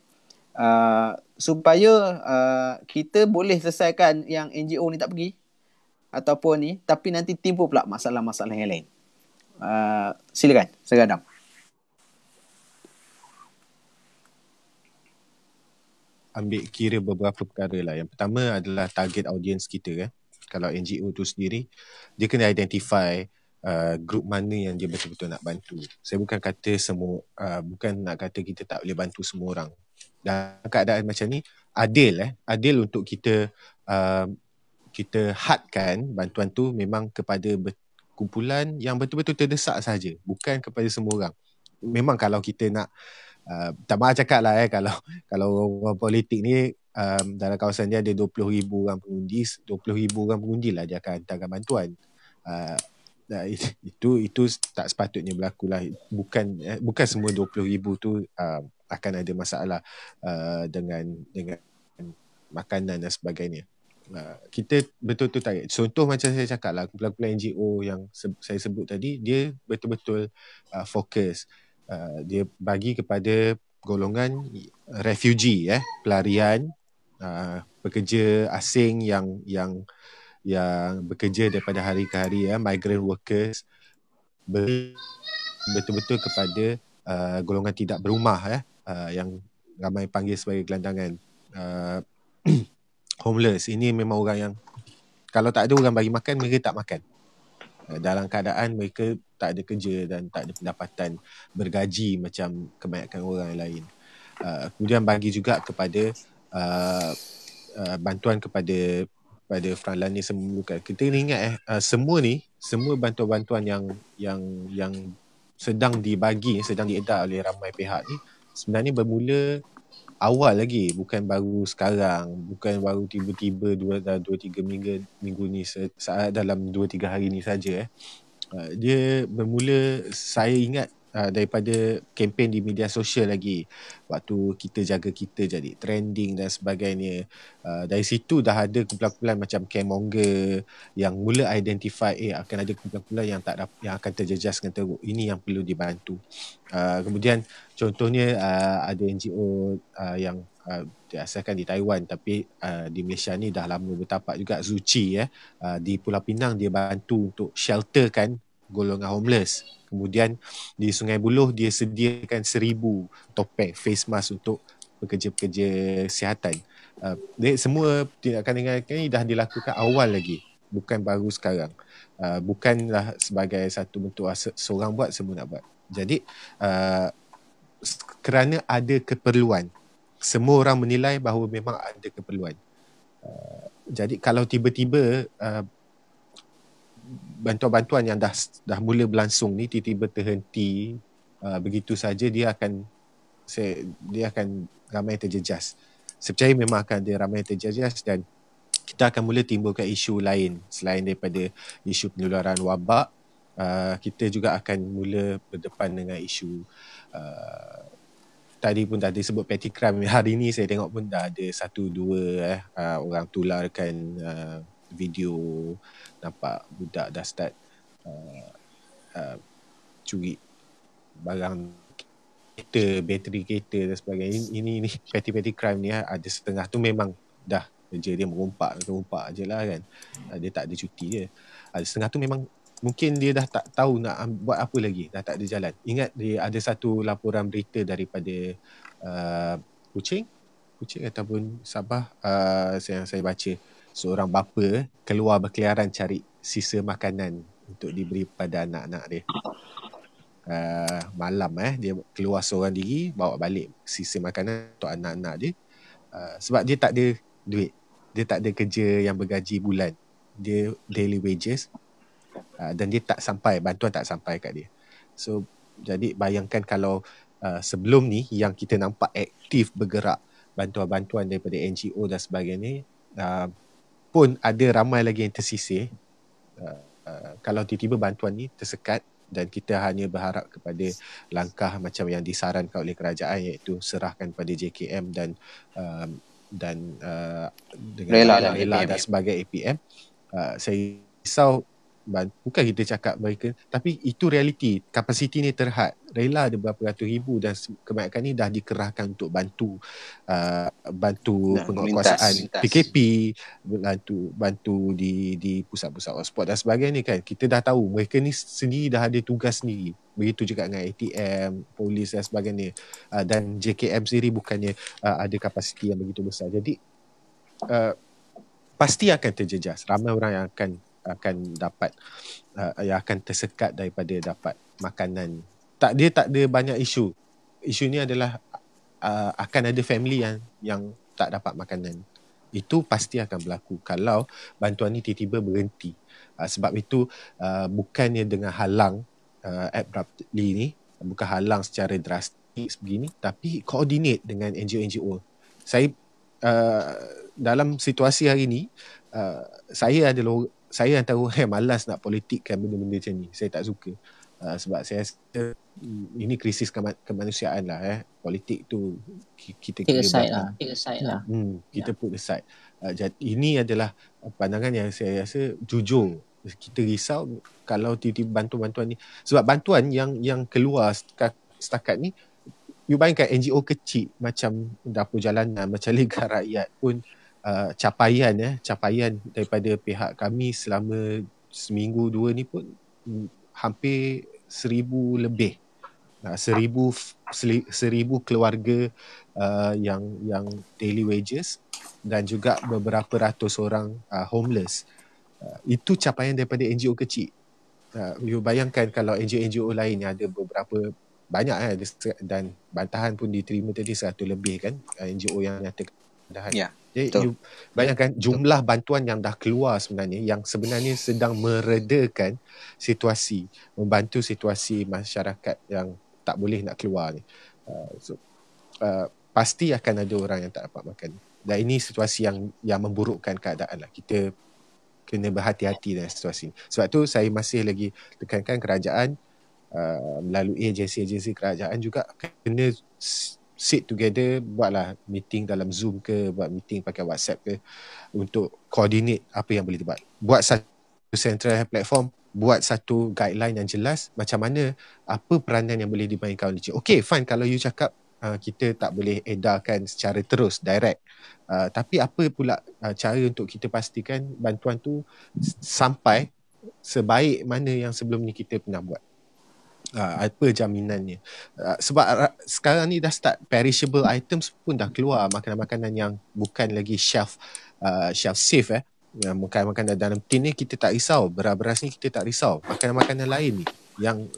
[SPEAKER 2] supaya kita boleh selesaikan yang NGO ni tak pergi ataupun ni, tapi nanti timbul pula masalah-masalah yang lain. Silakan saudara Adam.
[SPEAKER 4] Ambil kira beberapa perkara lah. Yang pertama adalah target audience kita. Kalau NGO tu sendiri, dia kena identify grup mana yang dia betul-betul nak bantu. Saya bukan kata bukan nak kata kita tak boleh bantu semua orang. Dan keadaan macam ni adil untuk kita hadkan bantuan tu memang kepada kumpulan yang betul-betul terdesak saja, bukan kepada semua orang. Memang kalau kita nak tak maaf cakap lah kalau orang politik ni dalam kawasan dia ada 20,000 orang pengundi, 20,000 orang pengundi lah dia akan hantarkan bantuan. Itu tak sepatutnya berlaku lah. Bukan semua 20,000 tu akan ada masalah dengan makanan dan sebagainya. Kita betul-betul target. Contoh macam saya cakap lah, kumpulan-kumpulan NGO yang saya sebut tadi, dia betul-betul fokus. Dia bagi kepada golongan refugee, pelarian, pekerja asing yang bekerja daripada hari ke hari, migrant workers, betul-betul kepada golongan tidak berumah, yang ramai panggil sebagai gelandangan, homeless. Ini memang orang yang kalau tak ada orang bagi makan, mereka tak makan. Dalam keadaan mereka tak ada kerja dan tak ada pendapatan bergaji macam kebanyakan orang lain. Kemudian bagi juga kepada bantuan kepada frontline ni memerlukan. Kita ingat semua bantuan-bantuan yang sedang dibagi, sedang diedar oleh ramai pihak ni sebenarnya bermula awal lagi, bukan baru sekarang, bukan baru tiba-tiba 2-3 minggu ni, dalam 2-3 hari ni saja. Dia bermula, saya ingat daripada kempen di media sosial lagi, waktu Kita Jaga Kita jadi trending dan sebagainya. Dari situ dah ada kumpulan-kumpulan macam Caremonger yang mula identify akan ada kumpulan-kumpulan yang akan terjejas dengan teruk. Ini yang perlu dibantu. Kemudian contohnya ada NGO yang diasaskan di Taiwan, tapi di Malaysia ni dah lama bertapak juga, Zuci di Pulau Pinang. Dia bantu untuk shelterkan golongan homeless. Kemudian di Sungai Buloh dia sediakan 1,000 topeng face mask untuk pekerja-pekerja kesihatan. Semua tindakan ini dah dilakukan awal lagi. bukan baru sekarang. Bukanlah sebagai satu bentuk seorang buat, semua nak buat. Jadi kerana ada keperluan, semua orang menilai bahawa memang ada keperluan. Jadi kalau tiba-tiba bantuan-bantuan yang dah mula berlangsung ni tiba-tiba terhenti begitu saja, dia akan ramai terjejas. Saya percaya memang akan ada ramai terjejas dan kita akan mula timbulkan isu lain selain daripada isu penularan wabak. Kita juga akan mula berdepan dengan isu tadi pun dah disebut petty crime. Hari ni saya tengok pun dah ada 1-2 orang tularkan video nampak budak dah start curi barang kereta, bateri kereta dan sebagainya. Ini petty crime ni ada setengah tu memang dah kerja dia merompak je lah kan. Dia tak ada cuti dia. Ada setengah tu memang mungkin dia dah tak tahu nak buat apa lagi, dah tak ada jalan. Ingat dia ada satu laporan berita daripada Kuching ataupun Sabah yang saya baca, seorang bapa keluar berkeliaran cari sisa makanan untuk diberi pada anak-anak dia. Malam dia keluar seorang diri bawa balik sisa makanan untuk anak-anak dia. Sebab dia tak ada duit, dia tak ada kerja yang bergaji bulan, dia daily wages. Dan dia tak sampai, bantuan tak sampai kat dia. So jadi bayangkan kalau sebelum ni yang kita nampak aktif bergerak bantuan-bantuan daripada NGO dan sebagainya, pun ada ramai lagi yang tersisir. Kalau tiba-tiba bantuan ni tersekat dan kita hanya berharap kepada langkah macam yang disarankan oleh kerajaan, iaitu serahkan pada JKM dan dengan rela dan sebagai APM. Saya risau, bukan kita cakap mereka, tapi itu realiti. Kapasiti ni terhad. Rela ada berapa ratus ribu dan kebanyakan ni dah dikerahkan untuk bantu penguatkuasaan PKP, bantu di pusat-pusat hotspot dan sebagainya kan. Kita dah tahu mereka ni sendiri dah ada tugas sendiri. Begitu juga dengan ATM, polis dan sebagainya. Dan JKM sendiri bukannya ada kapasiti yang begitu besar. Jadi pasti akan terjejas. Ramai orang yang akan dapat yang akan tersekat daripada dapat makanan. Dia tak ada banyak isu. Isu ni adalah akan ada family yang tak dapat makanan. Itu pasti akan berlaku kalau bantuan ni tiba-tiba berhenti. Sebab itu bukannya dengan halang abruptly ni, bukan halang secara drastik begini, tapi coordinate dengan NGO-NGO. Saya dalam situasi hari ni, saya antara orang yang malas nak politikkan benda-benda macam ni. Saya tak suka. Sebab saya rasa ini krisis kemanusiaan lah. Politik tu kita
[SPEAKER 3] take aside lah.
[SPEAKER 4] Kita put aside. Ini adalah pandangan yang saya rasa jujur. Kita risau kalau tiba-tiba bantuan-bantuan ni, sebab bantuan yang keluar setakat ni, you bayangkan NGO kecil macam Dapur Jalanan, macam Liga Rakyat pun capaian daripada pihak kami selama seminggu dua ni pun hampir 1,000 lebih. 1,000 keluarga yang daily wages dan juga beberapa ratus orang homeless. Itu capaian daripada NGO kecil. You bayangkan kalau NGO lain yang ada beberapa banyak dan bantahan pun diterima tadi 100 lebih kan, NGO yang nyatakan bantahan. Ya. Jadi you bayangkan jumlah bantuan yang dah keluar sebenarnya, yang sebenarnya sedang meredakan situasi, membantu situasi masyarakat yang tak boleh nak keluar ni. Pasti akan ada orang yang tak dapat makan. Dan ini situasi yang memburukkan keadaan lah. Kita kena berhati-hati dengan situasi ni. Sebab tu saya masih lagi tekankan kerajaan melalui agensi-agensi kerajaan juga kena sit together, buatlah meeting dalam Zoom ke, buat meeting pakai WhatsApp ke, untuk coordinate apa yang boleh dibuat. Buat satu central platform, buat satu guideline yang jelas macam mana, apa peranan yang boleh dimainkan oleh Okay, fine kalau you cakap kita tak boleh edarkan secara terus, direct. Tapi apa pula cara untuk kita pastikan bantuan tu sampai sebaik mana yang sebelum ni kita pernah buat? Apa jaminannya? Sebab sekarang ni dah start, perishable items pun dah keluar, makanan-makanan yang bukan lagi shelf safe. makanan dalam tin ni kita tak risau, beras-beras ni kita tak risau. Makanan-makanan lain ni yang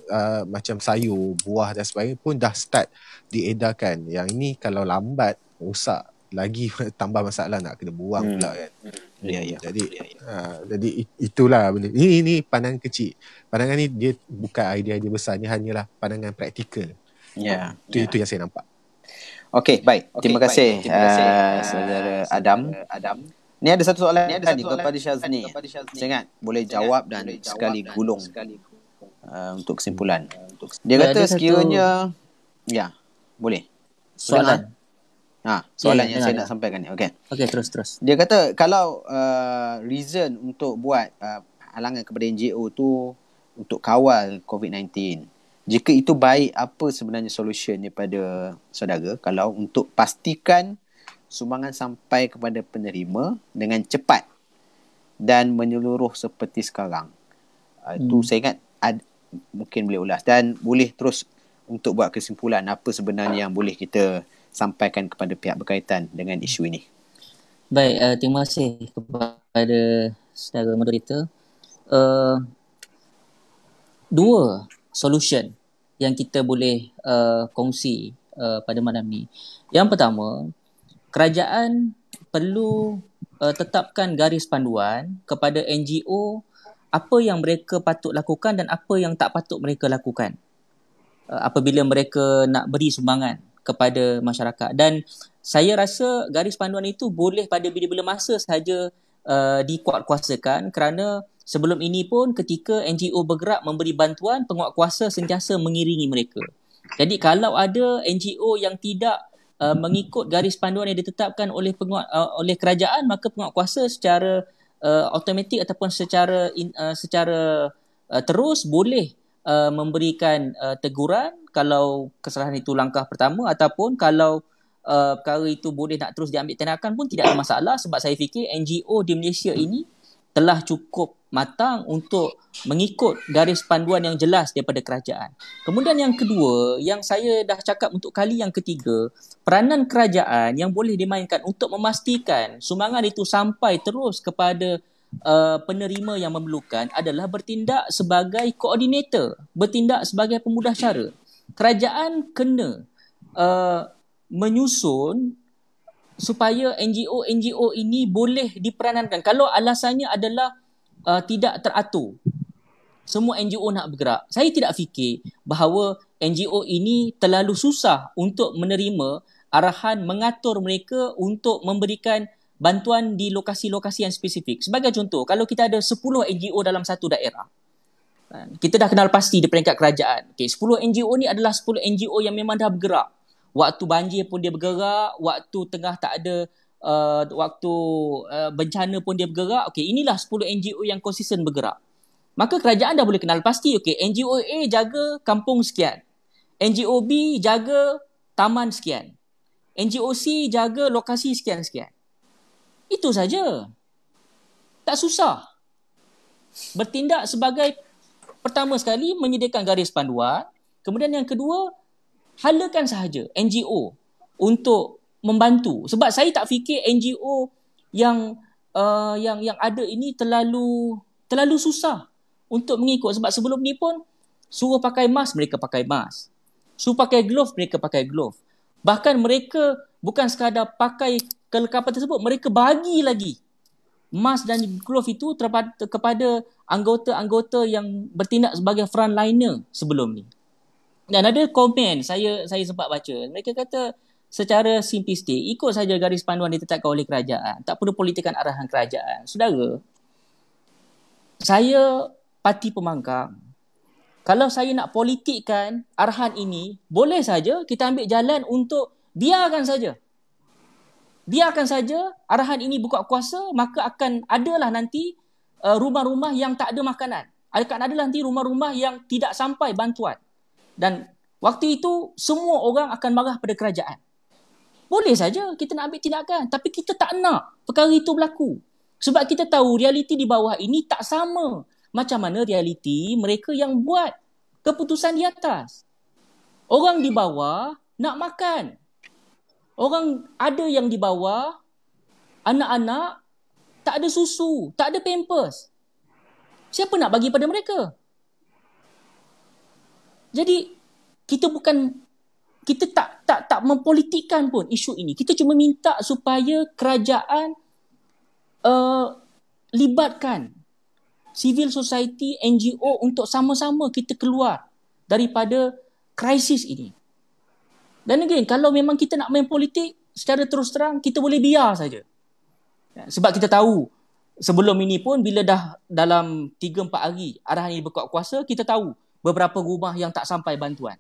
[SPEAKER 4] macam sayur, buah dan sebagainya pun dah start diedarkan. Yang ini kalau lambat, rosak lagi tambah masalah, nak kena buang pula kan. Jadi itulah benda. Ini pandangan kecil. Pandangan ni dia bukan idea-idea besar, ni hanyalah pandangan praktikal. Itu yang saya nampak.
[SPEAKER 2] Okey, baik. Terima kasih saudara Adam. Ni ada satu soalan ni kepada Syazni. Saya ingat boleh jawab dan sekali gulung untuk kesimpulan. Dia kata sekiranya boleh.
[SPEAKER 3] Soalan.
[SPEAKER 2] Soalan yang saya nak sampaikan ni. Okey,
[SPEAKER 3] terus.
[SPEAKER 2] Dia kata kalau reason untuk buat halangan kepada NGO tu untuk kawal COVID-19, jika itu baik, apa sebenarnya solution daripada saudara kalau untuk pastikan sumbangan sampai kepada penerima dengan cepat dan menyeluruh seperti sekarang? Itu saya ingat mungkin boleh ulas dan boleh terus untuk buat kesimpulan apa sebenarnya yang boleh kita sampaikan kepada pihak berkaitan dengan isu ini.
[SPEAKER 3] Baik, terima kasih kepada saudara moderator. Dua solution yang kita boleh kongsi pada malam ni. Yang pertama, kerajaan perlu tetapkan garis panduan kepada NGO apa yang mereka patut lakukan dan apa yang tak patut mereka lakukan apabila mereka nak beri sumbangan kepada masyarakat. Dan saya rasa garis panduan itu boleh pada bila-bila masa sahaja dikuatkuasakan, kerana sebelum ini pun ketika NGO bergerak memberi bantuan, penguatkuasa sentiasa mengiringi mereka. Jadi kalau ada NGO yang tidak mengikut garis panduan yang ditetapkan oleh kerajaan, maka penguatkuasa secara automatik ataupun secara terus boleh memberikan teguran kalau kesalahan itu langkah pertama, ataupun kalau perkara itu boleh nak terus diambil tindakan pun tidak ada masalah, sebab saya fikir NGO di Malaysia ini telah cukup matang untuk mengikut garis panduan yang jelas daripada kerajaan. Kemudian yang kedua, yang saya dah cakap untuk kali yang ketiga, peranan kerajaan yang boleh dimainkan untuk memastikan sumbangan itu sampai terus kepada penerima yang memerlukan adalah bertindak sebagai koordinator, bertindak sebagai pemudah cara. Kerajaan kena menyusun supaya NGO ini boleh diperanankan. Kalau alasannya adalah tidak teratur, semua NGO nak bergerak, saya tidak fikir bahawa NGO ini terlalu susah untuk menerima arahan mengatur mereka untuk memberikan bantuan di lokasi-lokasi yang spesifik. Sebagai contoh, kalau kita ada 10 NGO dalam satu daerah, kita dah kenal pasti di peringkat kerajaan, 10 NGO ni adalah 10 NGO yang memang dah bergerak. Waktu banjir pun dia bergerak, waktu tengah tak ada waktu bencana pun dia bergerak. Inilah 10 NGO yang konsisten bergerak. Maka kerajaan dah boleh kenal pasti, NGO A jaga kampung sekian, NGO B jaga taman sekian, NGO C jaga lokasi sekian-sekian. Itu saja. Tak susah. Bertindak sebagai, pertama sekali, menyediakan garis panduan. Kemudian yang kedua, halakan sahaja NGO untuk membantu. Sebab saya tak fikir NGO yang ada ini terlalu susah untuk mengikut. Sebab sebelum ni pun suruh pakai mask, mereka pakai mask. Suruh pakai glove, mereka pakai glove. Bahkan mereka bukan sekadar pakai kelengkapan tersebut, mereka bagi lagi mask dan glove itu kepada anggota-anggota yang bertindak sebagai frontliner sebelum ni. Dan ada komen saya sempat baca. Mereka kata secara simplistik, ikut saja garis panduan ditetapkan oleh kerajaan. Tak perlu politikan arahan kerajaan. Saudara, saya parti pembangkang. Kalau saya nak politikkan arahan ini, boleh saja kita ambil jalan untuk biarkan saja. Biarkan saja arahan ini buka kuasa, maka akan adalah nanti rumah-rumah yang tak ada makanan. Akan adalah nanti rumah-rumah yang tidak sampai bantuan. Dan waktu itu semua orang akan marah pada kerajaan. Boleh saja kita nak ambil tindakan, tapi kita tak nak perkara itu berlaku. Sebab kita tahu realiti di bawah ini tak sama macam mana realiti mereka yang buat keputusan di atas. Orang di bawah nak makan. Orang ada yang di bawah, anak-anak tak ada susu, tak ada pampers. Siapa nak bagi pada mereka? Jadi kita tak mempolitikkan pun isu ini. Kita cuma minta supaya kerajaan libatkan civil society, NGO untuk sama-sama kita keluar daripada krisis ini. Dan again, kalau memang kita nak main politik, secara terus terang kita boleh biar saja. Sebab kita tahu sebelum ini pun bila dah dalam 3-4 hari arahan ini berkuat kuasa, kita tahu beberapa rumah yang tak sampai bantuan.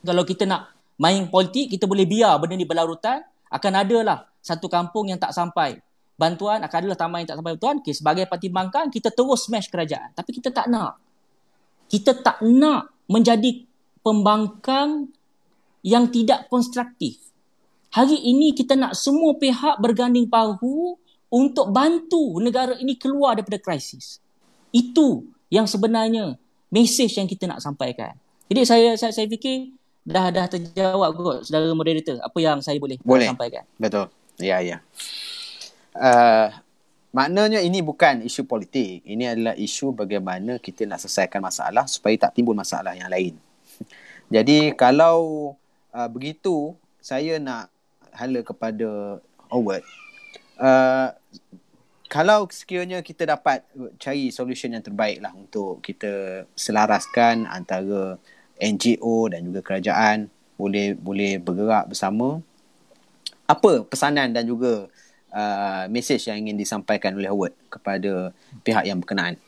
[SPEAKER 3] Kalau kita nak main politik, kita boleh biar benda ni berlarutan, akan adalah satu kampung yang tak sampai bantuan, akan adalah taman yang tak sampai bantuan. Okay, sebagai pertimbangkan, kita terus smash kerajaan. Tapi kita tak nak. Kita tak nak menjadi pembangkang yang tidak konstruktif. Hari ini kita nak semua pihak berganding bahu untuk bantu negara ini keluar daripada krisis. Itu yang sebenarnya mesej yang kita nak sampaikan. Jadi saya fikir dah terjawab kot saudara moderator apa yang saya boleh sampaikan.
[SPEAKER 2] Betul. Ya. Maknanya ini bukan isu politik. Ini adalah isu bagaimana kita nak selesaikan masalah supaya tak timbul masalah yang lain. Jadi kalau begitu, saya nak hala kepada Howard. Kalau sekiranya kita dapat cari solution yang terbaik lah untuk kita selaraskan antara NGO dan juga kerajaan boleh bergerak bersama, apa pesanan dan juga mesej yang ingin disampaikan oleh Howard kepada pihak yang berkenaan?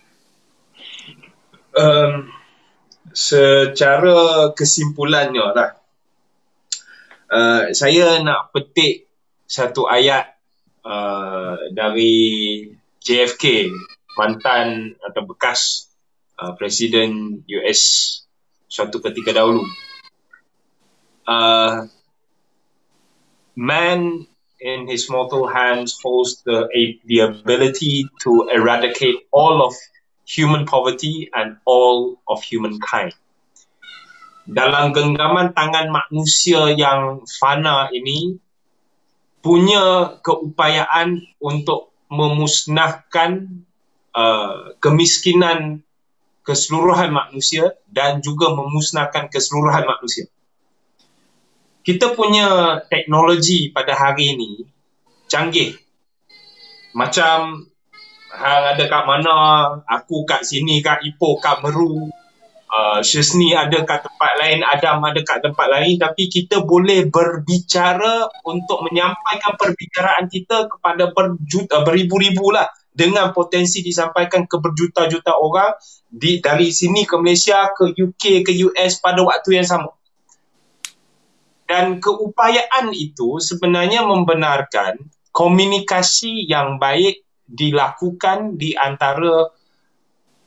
[SPEAKER 1] Secara kesimpulannya lah, saya nak petik satu ayat dari JFK, mantan atau bekas Presiden US suatu ketika dahulu. Man in his mortal hands holds the ability to eradicate all of human poverty and all of humankind. Dalam genggaman tangan manusia yang fana ini, punya keupayaan untuk memusnahkan kemiskinan keseluruhan manusia dan juga memusnahkan keseluruhan manusia. Kita punya teknologi pada hari ini canggih. Macam hang ada kat mana, aku kat sini, kat Ipoh, kat Meru, Syesni ada kat tempat lain, Adam ada kat tempat lain, tapi kita boleh berbicara untuk menyampaikan perbicaraan kita kepada beribu-ribu lah, dengan potensi disampaikan ke berjuta-juta orang dari sini ke Malaysia, ke UK, ke US pada waktu yang sama. Dan keupayaan itu sebenarnya membenarkan komunikasi yang baik dilakukan di antara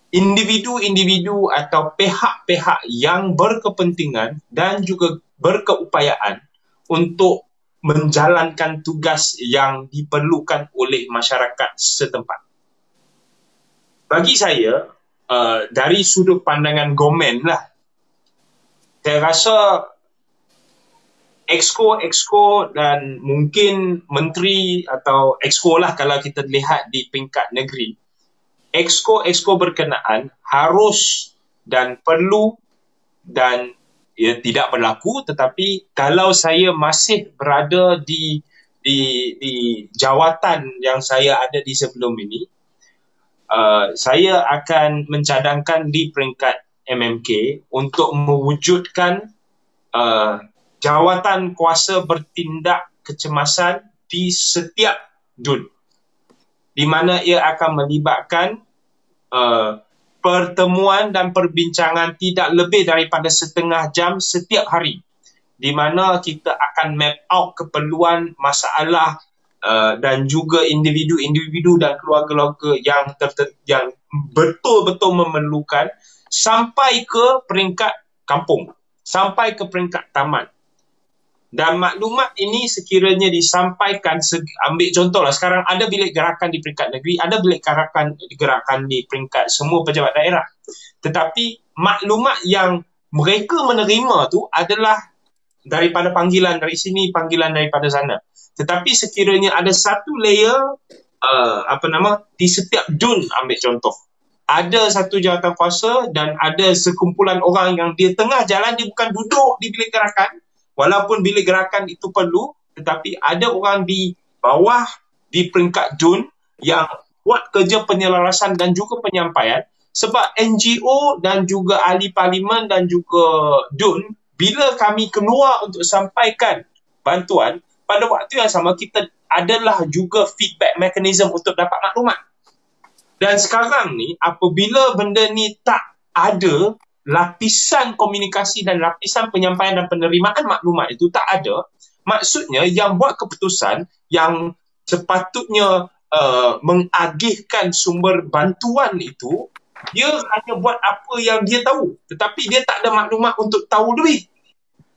[SPEAKER 1] individu-individu atau pihak-pihak yang berkepentingan dan juga berkeupayaan untuk menjalankan tugas yang diperlukan oleh masyarakat setempat. Bagi saya, dari sudut pandangan government lah, saya rasa exco dan mungkin menteri atau exco lah kalau kita lihat di peringkat negeri, exco berkenaan harus dan perlu dan tidak berlaku, tetapi kalau saya masih berada di jawatan yang saya ada di sebelum ini, saya akan mencadangkan di peringkat MMK untuk mewujudkan jawatan kuasa bertindak kecemasan di setiap DUN, di mana ia akan melibatkan pertemuan dan perbincangan tidak lebih daripada setengah jam setiap hari, di mana kita akan map out keperluan masalah dan juga individu-individu dan keluarga-keluarga yang betul-betul memerlukan sampai ke peringkat kampung, sampai ke peringkat taman. Dan maklumat ini sekiranya disampaikan, ambil contohlah sekarang ada bilik gerakan di peringkat negeri, ada bilik gerakan di peringkat semua pejabat daerah. Tetapi maklumat yang mereka menerima tu adalah daripada panggilan dari sini, panggilan daripada sana. Tetapi sekiranya ada satu layer di setiap DUN, ambil contoh, ada satu jawatan kuasa dan ada sekumpulan orang yang dia tengah jalan, dia bukan duduk di bilik gerakan, walaupun bilik gerakan itu perlu, tetapi ada orang di bawah di peringkat DUN yang buat kerja penyelarasan dan juga penyampaian. Sebab NGO dan juga ahli parlimen dan juga DUN, bila kami keluar untuk sampaikan bantuan, pada waktu yang sama kita adalah juga feedback mechanism untuk dapat maklumat. Dan sekarang ni, apabila benda ni tak ada, lapisan komunikasi dan lapisan penyampaian dan penerimaan maklumat itu tak ada, maksudnya yang buat keputusan yang sepatutnya mengagihkan sumber bantuan itu, dia hanya buat apa yang dia tahu, tetapi dia tak ada maklumat untuk tahu lebih.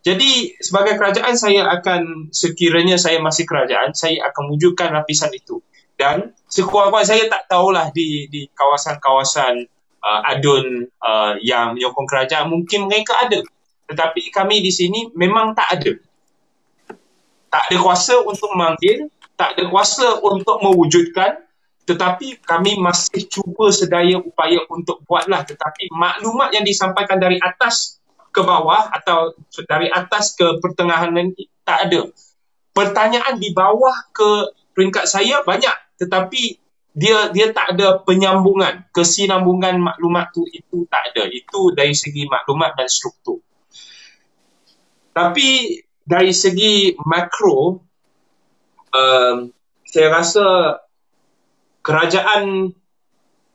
[SPEAKER 1] Jadi sebagai kerajaan, saya akan, sekiranya saya masih kerajaan, saya akan wujudkan lapisan itu. Dan sekurang-kurangnya saya tak tahulah di kawasan-kawasan adun yang menyokong kerajaan, mungkin mereka ada. Tetapi kami di sini memang tak ada. Tak ada kuasa untuk memanggil, tak ada kuasa untuk mewujudkan, tetapi kami masih cuba sedaya upaya untuk buatlah. Tetapi maklumat yang disampaikan dari atas ke bawah atau dari atas ke pertengahan nanti tak ada. Pertanyaan di bawah ke peringkat saya banyak, tetapi dia tak ada penyambungan, kesinambungan maklumat itu tak ada. Itu dari segi maklumat dan struktur. Tapi dari segi makro, saya rasa kerajaan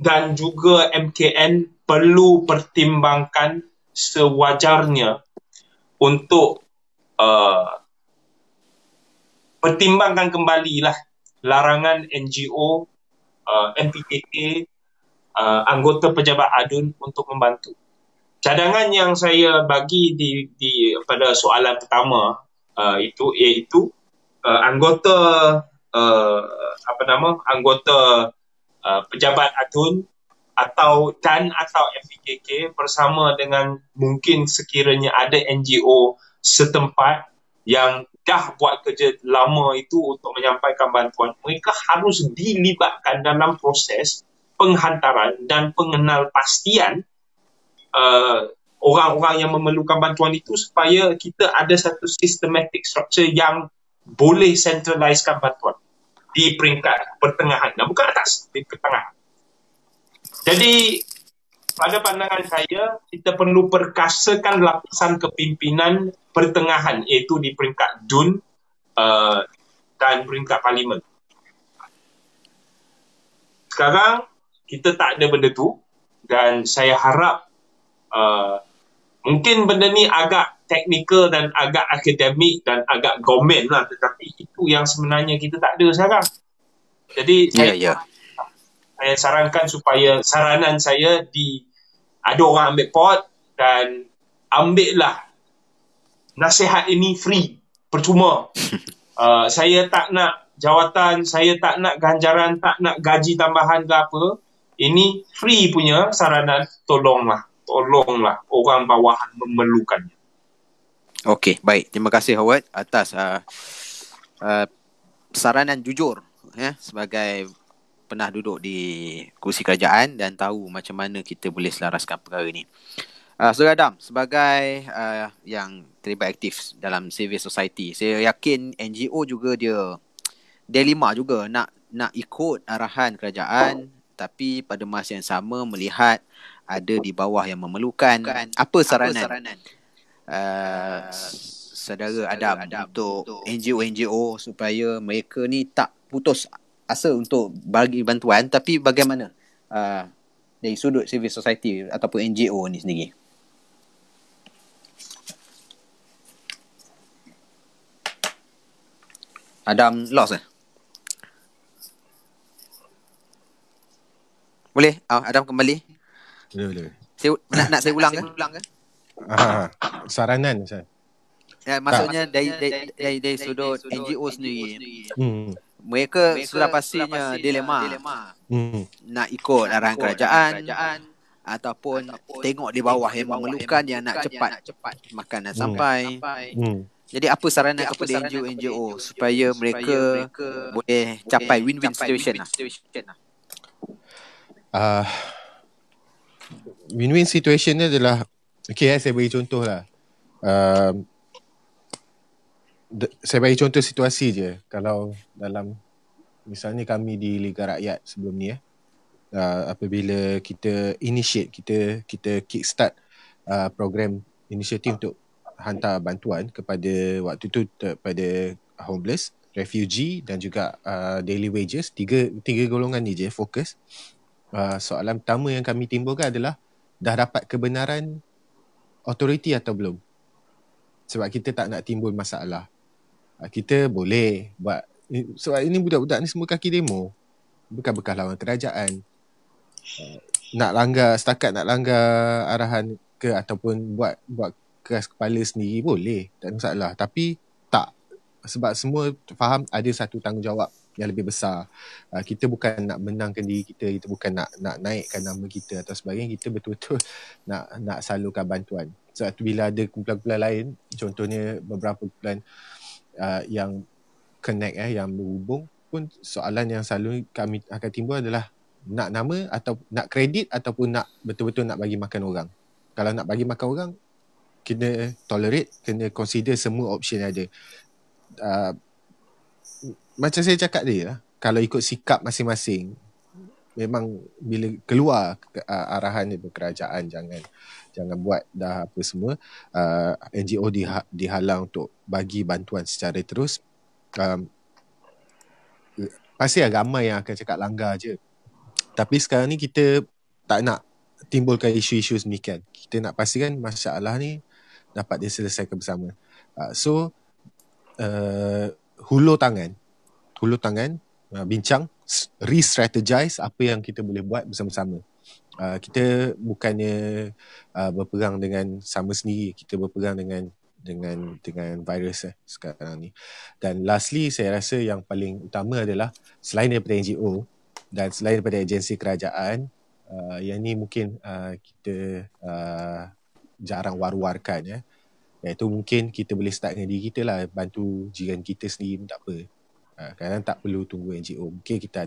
[SPEAKER 1] dan juga MKN perlu pertimbangkan sewajarnya untuk pertimbangkan kembalilah larangan NGO, MPKK, anggota pejabat ADUN untuk membantu. Cadangan yang saya bagi pada soalan pertama iaitu anggota pejabat ADUN atau MPKK bersama dengan mungkin sekiranya ada NGO setempat yang dah buat kerja lama itu untuk menyampaikan bantuan, mereka harus dilibatkan dalam proses penghantaran dan pengenalpastian orang-orang yang memerlukan bantuan itu, supaya kita ada satu systematic structure yang boleh centralisekan bantuan di peringkat pertengahan dan bukan atas, di pertengahan. Jadi pada pandangan saya, kita perlu perkasakan lapisan kepimpinan pertengahan, iaitu di peringkat DUN dan peringkat parlimen. Sekarang kita tak ada benda tu, dan saya harap mungkin benda ni agak teknikal dan agak akademik dan agak gomen lah, tetapi itu yang sebenarnya kita tak ada sekarang. Jadi saya sarankan supaya saranan saya ada orang ambil pot dan ambillah nasihat ini free, percuma. Saya tak nak jawatan, saya tak nak ganjaran, tak nak gaji tambahan ke apa. Ini free punya saranan, tolonglah orang bawahan memerlukannya.
[SPEAKER 2] Okey, baik. Terima kasih Howard atas saranan jujur sebagai pernah duduk di kursi kerajaan dan tahu macam mana kita boleh selaraskan perkara ni. Saudara Adam, sebagai yang terlibat aktif dalam civil society, saya yakin NGO juga dia dilema juga nak ikut arahan kerajaan, tapi pada masa yang sama melihat ada di bawah yang memerlukan. Apa saranan saudara Adam untuk NGO supaya mereka ni tak putus asa untuk bagi bantuan, tapi bagaimana dari sudut civil society ataupun NGO ni sendiri? Adam lost Boleh? Adam kembali?
[SPEAKER 4] Boleh.
[SPEAKER 2] Nak saya ulang ke?
[SPEAKER 4] Saranan saya.
[SPEAKER 2] Ya, maksudnya dari sudut NGO sendiri. Mereka sudah pastinya dilema. Nak ikut arahan kerajaan ataupun tengok di bawah yang memerlukan, yang nak cepat makanan sampai. Jadi apa saranan kepada NGO supaya mereka boleh capai win-win situation lah?
[SPEAKER 4] Win-win situation ni adalah, saya bagi contoh lah. Saya bagi contoh situasi je. Kalau dalam, misalnya kami di Liga Rakyat sebelum ni, apabila kita initiate, kita kickstart program inisiatif untuk hantar bantuan kepada waktu tu kepada homeless, refugee dan juga daily wages. Tiga golongan ni je fokus. Soalan pertama yang kami timbulkan adalah, dah dapat kebenaran authority atau belum? Sebab kita tak nak timbul masalah. Kita boleh buat, sebab ini budak-budak ni semua kaki demo, bekas-bekas lawan kerajaan. Setakat nak langgar arahan ke ataupun buat keras kepala sendiri boleh, tak ada masalah. Tapi tak, sebab semua faham ada satu tanggungjawab yang lebih besar. Kita bukan nak menangkan diri kita bukan nak naikkan nama kita atau sebagainya. Kita betul-betul nak salurkan bantuan. Sebab tu bila ada kumpulan-kumpulan lain, contohnya beberapa kumpulan yang connect, yang berhubung pun, soalan yang selalu kami akan timbul adalah nak nama atau nak kredit ataupun nak betul-betul nak bagi makan orang. Kalau nak bagi makan orang, kena tolerate, kena consider semua option yang ada. Macam saya cakap dia, kalau ikut sikap masing-masing, memang bila keluar arahan daripada kerajaan, jangan buat dah apa semua, NGO dihalang untuk bagi bantuan secara terus, pasti ramai yang akan cakap langgar je. Tapi sekarang ni kita tak nak timbulkan isu-isu semikian. Kita nak pastikan masalah ni dapat diselesaikan bersama. Hulur tangan, bincang, re-strategize apa yang kita boleh buat bersama-sama. Kita bukannya berperang dengan sama sendiri, kita berperang dengan virus sekarang ni. Dan lastly, saya rasa yang paling utama adalah, selain daripada NGO dan selain daripada agensi kerajaan, yang ni mungkin kita jarang war-warkan, iaitu mungkin kita boleh start dengan diri kita lah, bantu jiran kita sendiri pun tak apa. Kadang tak perlu tunggu NGO. Mungkin kita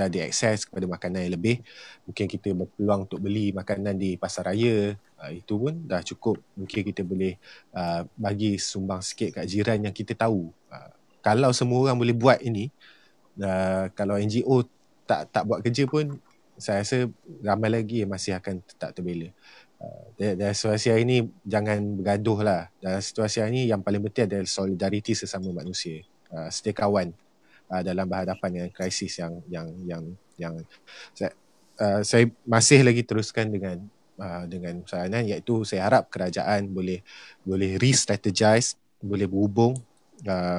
[SPEAKER 4] ada akses kepada makanan yang lebih. Mungkin kita berpeluang untuk beli makanan di pasar raya. Itu pun dah cukup. Mungkin kita boleh bagi sumbang sikit kat jiran yang kita tahu. Kalau semua orang boleh buat ini, kalau NGO tak buat kerja pun, saya rasa ramai lagi yang masih akan tetap terbela. Dalam situasi hari ni, jangan bergaduh lah. Dalam situasi hari ni, yang paling penting adalah solidariti sesama manusia. Setia kawan dalam berhadapan dengan krisis yang saya masih lagi teruskan dengan saranan, iaitu saya harap kerajaan boleh re-strategize, boleh berhubung,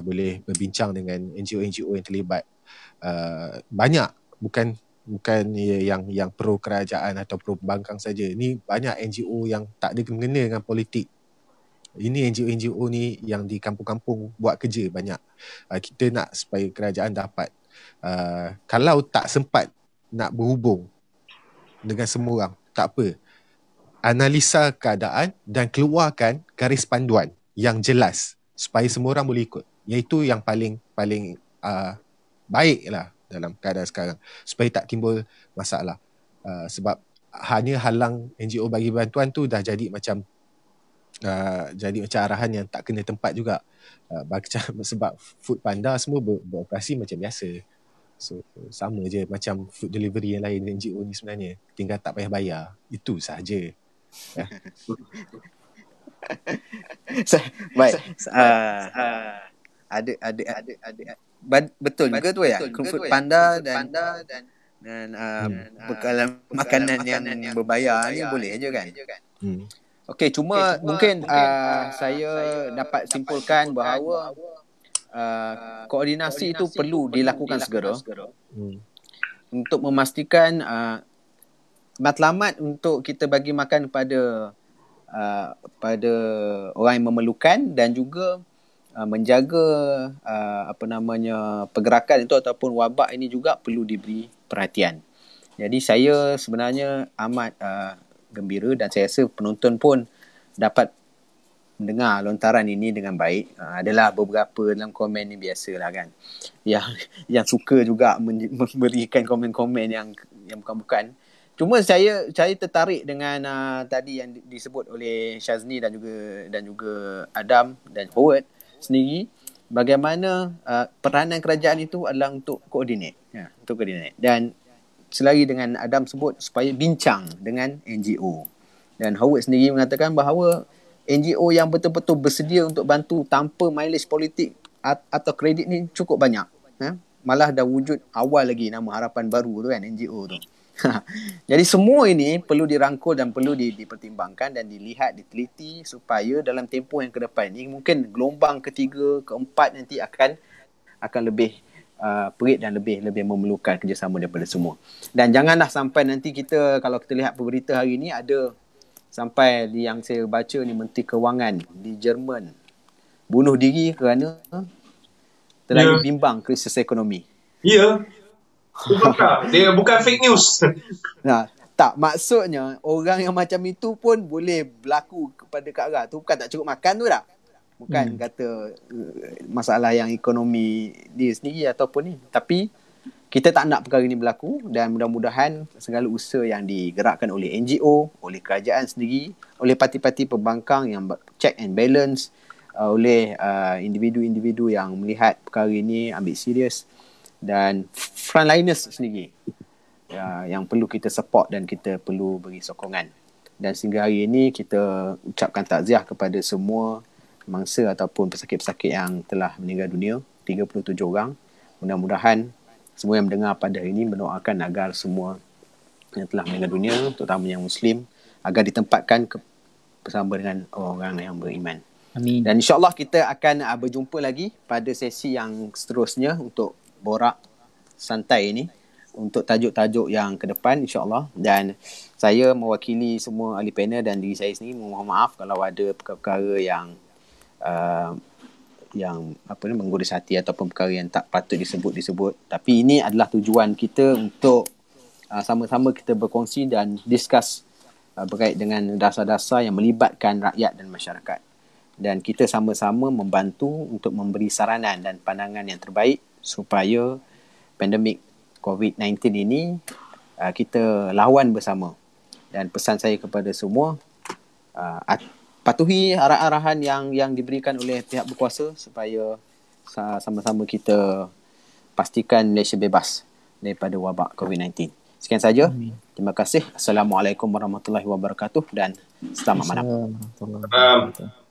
[SPEAKER 4] boleh berbincang dengan NGO-NGO yang terlibat. Banyak, bukan yang pro kerajaan atau pro pembangkang saja. Ni banyak NGO yang tak ada kena dengan politik. Ini NGO ni yang di kampung-kampung buat kerja banyak. Kita nak supaya kerajaan dapat, kalau tak sempat nak berhubung dengan semua orang, tak apa, analisa keadaan dan keluarkan garis panduan yang jelas supaya semua orang boleh ikut. Iaitu yang paling baik lah dalam keadaan sekarang, supaya tak timbul masalah. Sebab hanya halang NGO bagi bantuan tu dah jadi macam arahan yang tak kena tempat juga. Sebab Food Panda semua beroperasi macam biasa. So sama je macam food delivery yang lain NGO ni sebenarnya, tinggal tak payah bayar, itu sahaja.
[SPEAKER 2] Baik. Ada betul juga tu ya. Food Panda dan bekalan makanan yang berbayar ni boleh je kan. Okey, cuma mungkin saya dapat simpulkan bahawa koordinasi itu perlu dilakukan segera untuk memastikan matlamat untuk kita bagi makan pada orang yang memerlukan, dan juga menjaga pergerakan itu ataupun wabak ini juga perlu diberi perhatian. Jadi saya sebenarnya amat gembira, dan saya rasa penonton pun dapat mendengar lontaran ini dengan baik. Adalah beberapa dalam komen ni biasalah kan. Yang suka juga memberikan komen-komen yang bukan-bukan. Cuma saya tertarik dengan tadi yang disebut oleh Syazni dan juga Adam dan Howard sendiri, bagaimana peranan kerajaan itu adalah untuk koordinate. Untuk koordinate. Dan selagi dengan Adam sebut supaya bincang dengan NGO. Dan Howard sendiri mengatakan bahawa NGO yang betul-betul bersedia untuk bantu tanpa mileage politik atau kredit ni cukup banyak. Malah dah wujud awal lagi nama Harapan Baru tu kan, NGO tu. Jadi semua ini perlu dirangkul dan perlu dipertimbangkan dan dilihat, diteliti supaya dalam tempoh yang ke depan ni mungkin gelombang ketiga, keempat nanti akan lebih perit dan lebih memerlukan kerjasama daripada semua. Dan janganlah sampai nanti kita, kalau kita lihat berita hari ni, ada sampai yang saya baca ni Menteri Kewangan di Jerman bunuh diri kerana terlalu bimbang krisis ekonomi.
[SPEAKER 1] Ya. Dia bukan fake news.
[SPEAKER 2] Tak, maksudnya orang yang macam itu pun boleh berlaku kepada Kak Ra tu bukan tak cukup makan tu dah. Bukan kata masalah yang ekonomi dia sendiri ataupun ni. Tapi kita tak nak perkara ini berlaku dan mudah-mudahan segala usaha yang digerakkan oleh NGO, oleh kerajaan sendiri, oleh parti-parti pembangkang yang check and balance, oleh individu-individu yang melihat perkara ini ambil serius, dan frontliners sendiri yang perlu kita support dan kita perlu beri sokongan. Dan sehingga hari ini kita ucapkan takziah kepada semua mangsa ataupun pesakit-pesakit yang telah meninggal dunia, 37 orang. Mudah-mudahan semua yang mendengar pada hari ini mendoakan agar semua yang telah meninggal dunia, terutama yang Muslim, agar ditempatkan bersama dengan orang yang beriman.
[SPEAKER 3] Amin.
[SPEAKER 2] Dan insyaAllah kita akan berjumpa lagi pada sesi yang seterusnya untuk borak santai ini, untuk tajuk-tajuk yang ke depan insyaAllah. Dan saya mewakili semua ahli panel dan diri saya sendiri mohon maaf kalau ada perkara-perkara yang menggoda hati ataupun perkara yang tak patut disebut. Tapi ini adalah tujuan kita untuk sama-sama kita berkongsi dan discuss berkait dengan dasar-dasar yang melibatkan rakyat dan masyarakat. Dan kita sama-sama membantu untuk memberi saranan dan pandangan yang terbaik supaya pandemik COVID-19 ini kita lawan bersama. Dan pesan saya kepada semua, patuhi arahan-arahan yang diberikan oleh pihak berkuasa supaya sama-sama kita pastikan Malaysia bebas daripada wabak COVID-19. Sekian saja. Terima kasih. Assalamualaikum warahmatullahi wabarakatuh dan selamat malam.
[SPEAKER 3] Assalamualaikum warahmatullahi wabarakatuh.